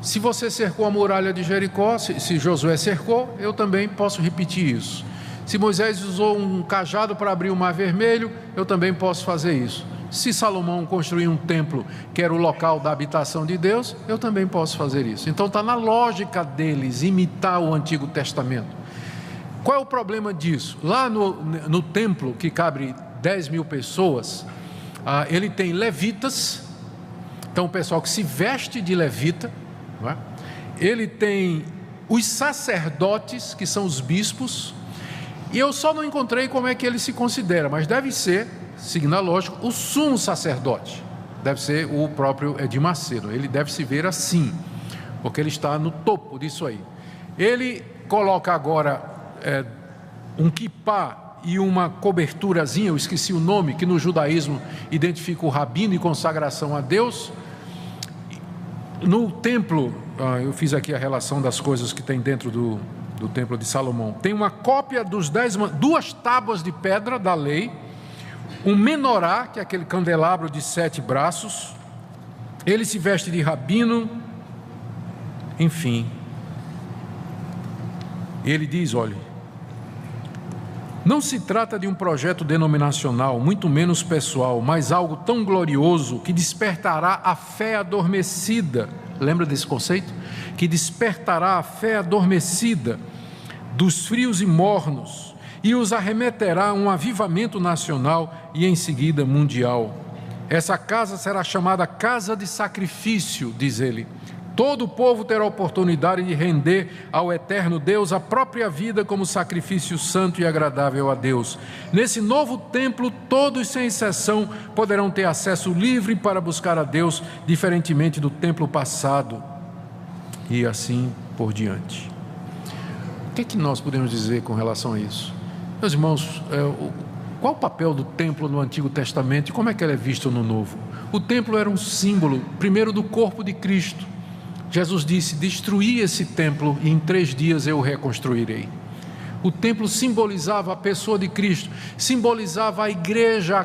Se você cercou a muralha de Jericó, se Josué cercou, eu também posso repetir isso. Se Moisés usou um cajado para abrir o Mar Vermelho, eu também posso fazer isso. Se Salomão construiu um templo, que era o local da habitação de Deus, eu também posso fazer isso. Então está na lógica deles imitar o Antigo Testamento. Qual é o problema disso? Lá no templo, que cabe 10 mil pessoas, ele tem levitas, então o pessoal que se veste de levita, não é? Ele tem os sacerdotes, que são os bispos, e eu só não encontrei como é que ele se considera, mas deve ser, seguindo a lógica, o sumo sacerdote, deve ser o próprio Edir Macedo, ele deve se ver assim, porque ele está no topo disso aí. Ele coloca agora um quipá e uma coberturazinha, eu esqueci o nome, que no judaísmo identifica o rabino e consagração a Deus. No templo, eu fiz aqui a relação das coisas que tem dentro do templo de Salomão. Tem uma cópia dos 2 tábuas de pedra da lei, um menorá, que é aquele candelabro de 7 braços. Ele se veste de rabino, enfim. Ele diz, olha, não se trata de um projeto denominacional, muito menos pessoal, mas algo tão glorioso que despertará a fé adormecida. Lembra desse conceito? Que despertará a fé adormecida dos frios e mornos e os arremeterá a um avivamento nacional e em seguida mundial. Essa casa será chamada casa de sacrifício, diz ele. Todo o povo terá a oportunidade de render ao eterno Deus a própria vida como sacrifício santo e agradável a Deus. Nesse novo templo, todos sem exceção poderão ter acesso livre para buscar a Deus, diferentemente do templo passado, e assim por diante. O que é que nós podemos dizer com relação a isso? Meus irmãos, qual o papel do templo no Antigo Testamento e como é que ele é visto no Novo? O templo era um símbolo, primeiro, do corpo de Cristo. Jesus disse, destruí esse templo e em 3 dias eu o reconstruirei. O templo simbolizava a pessoa de Cristo, simbolizava a igreja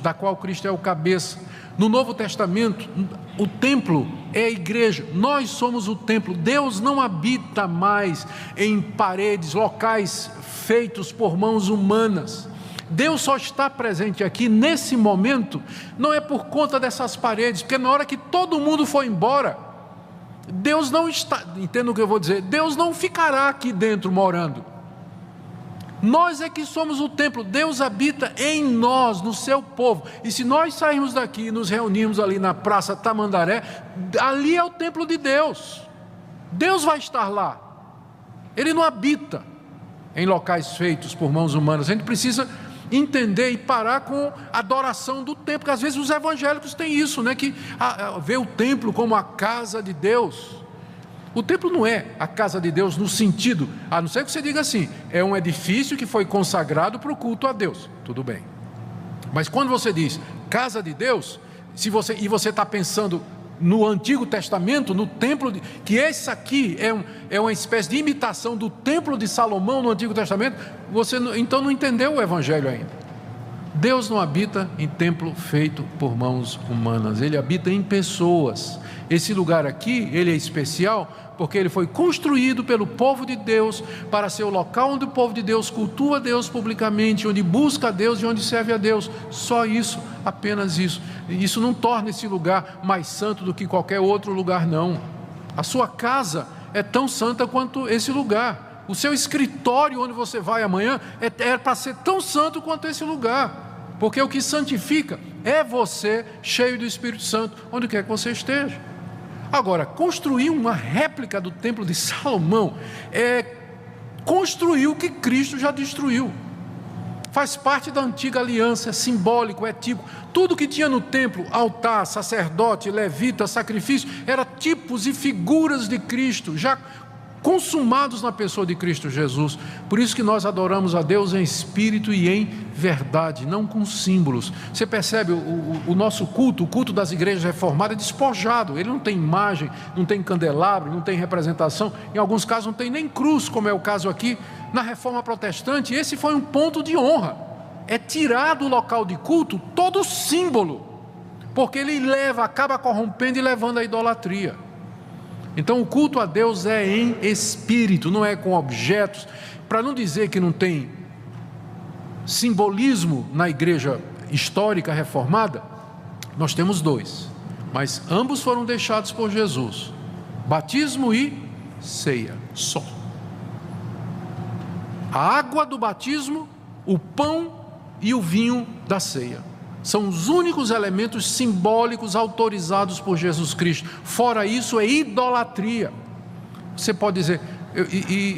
da qual Cristo é o cabeça. No Novo Testamento, o templo é a igreja, nós somos o templo. Deus não habita mais em paredes, locais feitos por mãos humanas. Deus só está presente aqui nesse momento, não é por conta dessas paredes, porque na hora que todo mundo for embora, Deus não está, entenda o que eu vou dizer, Deus não ficará aqui dentro morando. Nós é que somos o templo, Deus habita em nós, no seu povo. E se nós sairmos daqui e nos reunirmos ali na Praça Tamandaré, ali é o templo de Deus. Deus vai estar lá. Ele não habita em locais feitos por mãos humanas. A gente precisa entender e parar com a adoração do templo, porque às vezes os evangélicos têm isso, né? Que vê o templo como a casa de Deus. O templo não é a casa de Deus no sentido, a não ser que você diga assim, é um edifício que foi consagrado para o culto a Deus, tudo bem. Mas quando você diz casa de Deus, e você está pensando no Antigo Testamento, no templo, que esse aqui é uma espécie de imitação do templo de Salomão no Antigo Testamento, você então não entendeu o Evangelho ainda. Deus não habita em templo feito por mãos humanas, Ele habita em pessoas. Esse lugar aqui, ele é especial porque ele foi construído pelo povo de Deus para ser o local onde o povo de Deus cultua a Deus publicamente, onde busca a Deus e onde serve a Deus. Só isso, apenas isso. Isso não torna esse lugar mais santo do que qualquer outro lugar, não. A sua casa é tão santa quanto esse lugar. O seu escritório onde você vai amanhã é para ser tão santo quanto esse lugar, porque o que santifica é você cheio do Espírito Santo, onde quer que você esteja. Agora, construir uma réplica do templo de Salomão é construir o que Cristo já destruiu. Faz parte da antiga aliança, é simbólico, é tipo. Tudo que tinha no templo, altar, sacerdote, levita, sacrifício, era tipos e figuras de Cristo, já consumados na pessoa de Cristo Jesus. Por isso que nós adoramos a Deus em espírito e em verdade, não com símbolos. Você percebe o nosso culto, o culto das igrejas reformadas é despojado. Ele não tem imagem, não tem candelabro, não tem representação. Em alguns casos não tem nem cruz, como é o caso aqui. Na Reforma Protestante, esse foi um ponto de honra. É tirar do local de culto todo símbolo, porque ele acaba corrompendo e levando à idolatria. Então o culto a Deus é em espírito, não é com objetos. Para não dizer que não tem simbolismo na igreja histórica reformada, nós temos 2, mas ambos foram deixados por Jesus: batismo e ceia, só. A água do batismo, o pão e o vinho da ceia são os únicos elementos simbólicos autorizados por Jesus Cristo. Fora isso é idolatria. Você pode dizer,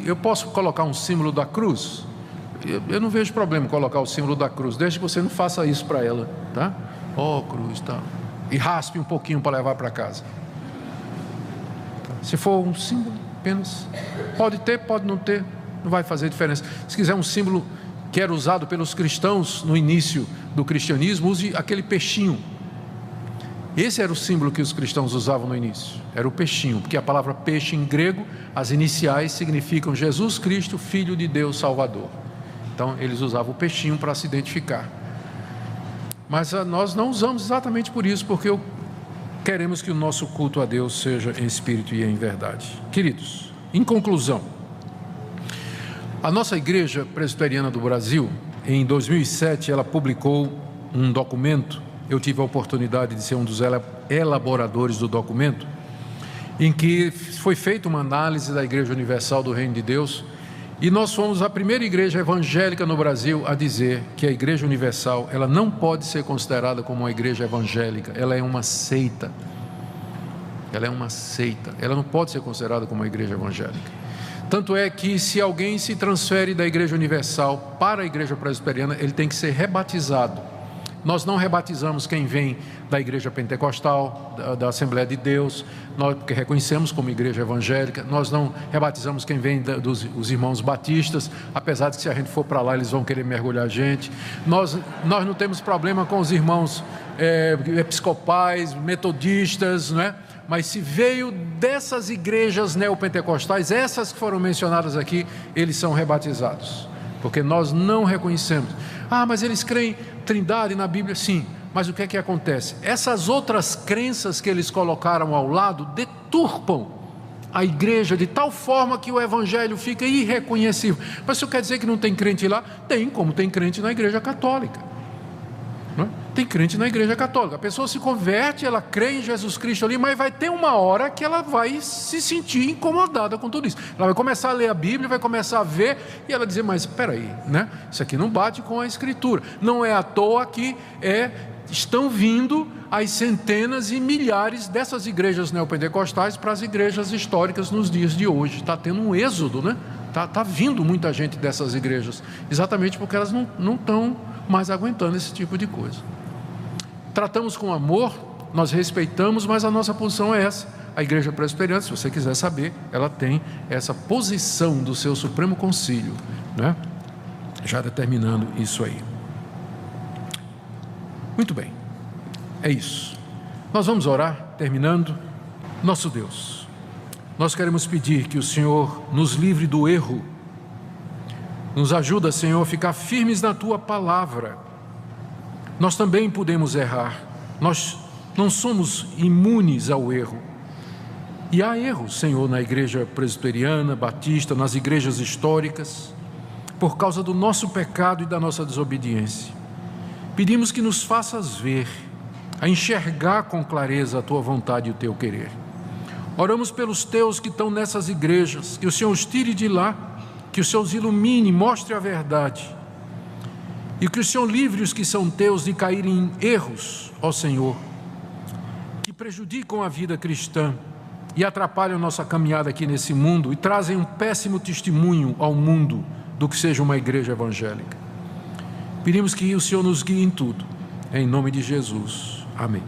eu posso colocar um símbolo da cruz? Eu não vejo problema em colocar o símbolo da cruz, desde que você não faça isso para ela, tá? Cruz, tá? E raspe um pouquinho para levar para casa. Se for um símbolo apenas, pode ter, pode não ter, não vai fazer diferença. Se quiser um símbolo que era usado pelos cristãos no início do cristianismo, use aquele peixinho. Esse era o símbolo que os cristãos usavam no início, era o peixinho, porque a palavra peixe em grego, as iniciais significam Jesus Cristo, Filho de Deus Salvador. Então eles usavam o peixinho para se identificar. Mas nós não usamos exatamente por isso, porque queremos que o nosso culto a Deus seja em espírito e em verdade. Queridos, em conclusão, a nossa Igreja Presbiteriana do Brasil, em 2007, ela publicou um documento. Eu tive a oportunidade de ser um dos elaboradores do documento, em que foi feita uma análise da Igreja Universal do Reino de Deus, e nós fomos a primeira igreja evangélica no Brasil a dizer que a Igreja Universal, ela não pode ser considerada como uma igreja evangélica, ela é uma seita. Ela é uma seita, ela não pode ser considerada como uma igreja evangélica. Tanto é que se alguém se transfere da Igreja Universal para a Igreja Presbiteriana, ele tem que ser rebatizado. Nós não rebatizamos quem vem da Igreja Pentecostal, da Assembleia de Deus, nós porque reconhecemos como igreja evangélica. Nós não rebatizamos quem vem dos irmãos batistas, apesar de que se a gente for para lá eles vão querer mergulhar a gente. Nós não temos problema com os irmãos episcopais, metodistas, não é? Mas se veio dessas igrejas neopentecostais, essas que foram mencionadas aqui, eles são rebatizados, porque nós não reconhecemos. Ah, mas eles creem Trindade na Bíblia, sim, mas o que é que acontece? Essas outras crenças que eles colocaram ao lado deturpam a igreja de tal forma que o evangelho fica irreconhecível. Mas isso quer dizer que não tem crente lá? Tem, como tem crente na Igreja Católica, não é? Tem crente na Igreja Católica, a pessoa se converte, ela crê em Jesus Cristo ali, mas vai ter uma hora que ela vai se sentir incomodada com tudo isso. Ela vai começar a ler a Bíblia, vai começar a ver, e ela dizer, mas espera aí, né? Isso aqui não bate com a Escritura. Não é à toa que estão vindo as centenas e milhares dessas igrejas neopentecostais para as igrejas históricas nos dias de hoje. Está tendo um êxodo, né? Está vindo muita gente dessas igrejas, exatamente porque elas não estão mais aguentando esse tipo de coisa. Tratamos com amor, nós respeitamos, mas a nossa posição é essa. A Igreja Presbiteriana, se você quiser saber, ela tem essa posição do seu Supremo Concílio, né? Já determinando isso aí. Muito bem, é isso. Nós vamos orar, terminando. Nosso Deus, nós queremos pedir que o Senhor nos livre do erro, nos ajuda, Senhor, a ficar firmes na Tua Palavra. Nós também podemos errar, nós não somos imunes ao erro. E há erros, Senhor, na Igreja Presbiteriana, Batista, nas igrejas históricas, por causa do nosso pecado e da nossa desobediência. Pedimos que nos faças ver, a enxergar com clareza a Tua vontade e o Teu querer. Oramos pelos Teus que estão nessas igrejas, que o Senhor os tire de lá, que o Senhor os ilumine, mostre a verdade, e que o Senhor livre os que são Teus de caírem em erros, ó Senhor, que prejudicam a vida cristã e atrapalham nossa caminhada aqui nesse mundo e trazem um péssimo testemunho ao mundo do que seja uma igreja evangélica. Pedimos que o Senhor nos guie em tudo, em nome de Jesus. Amém.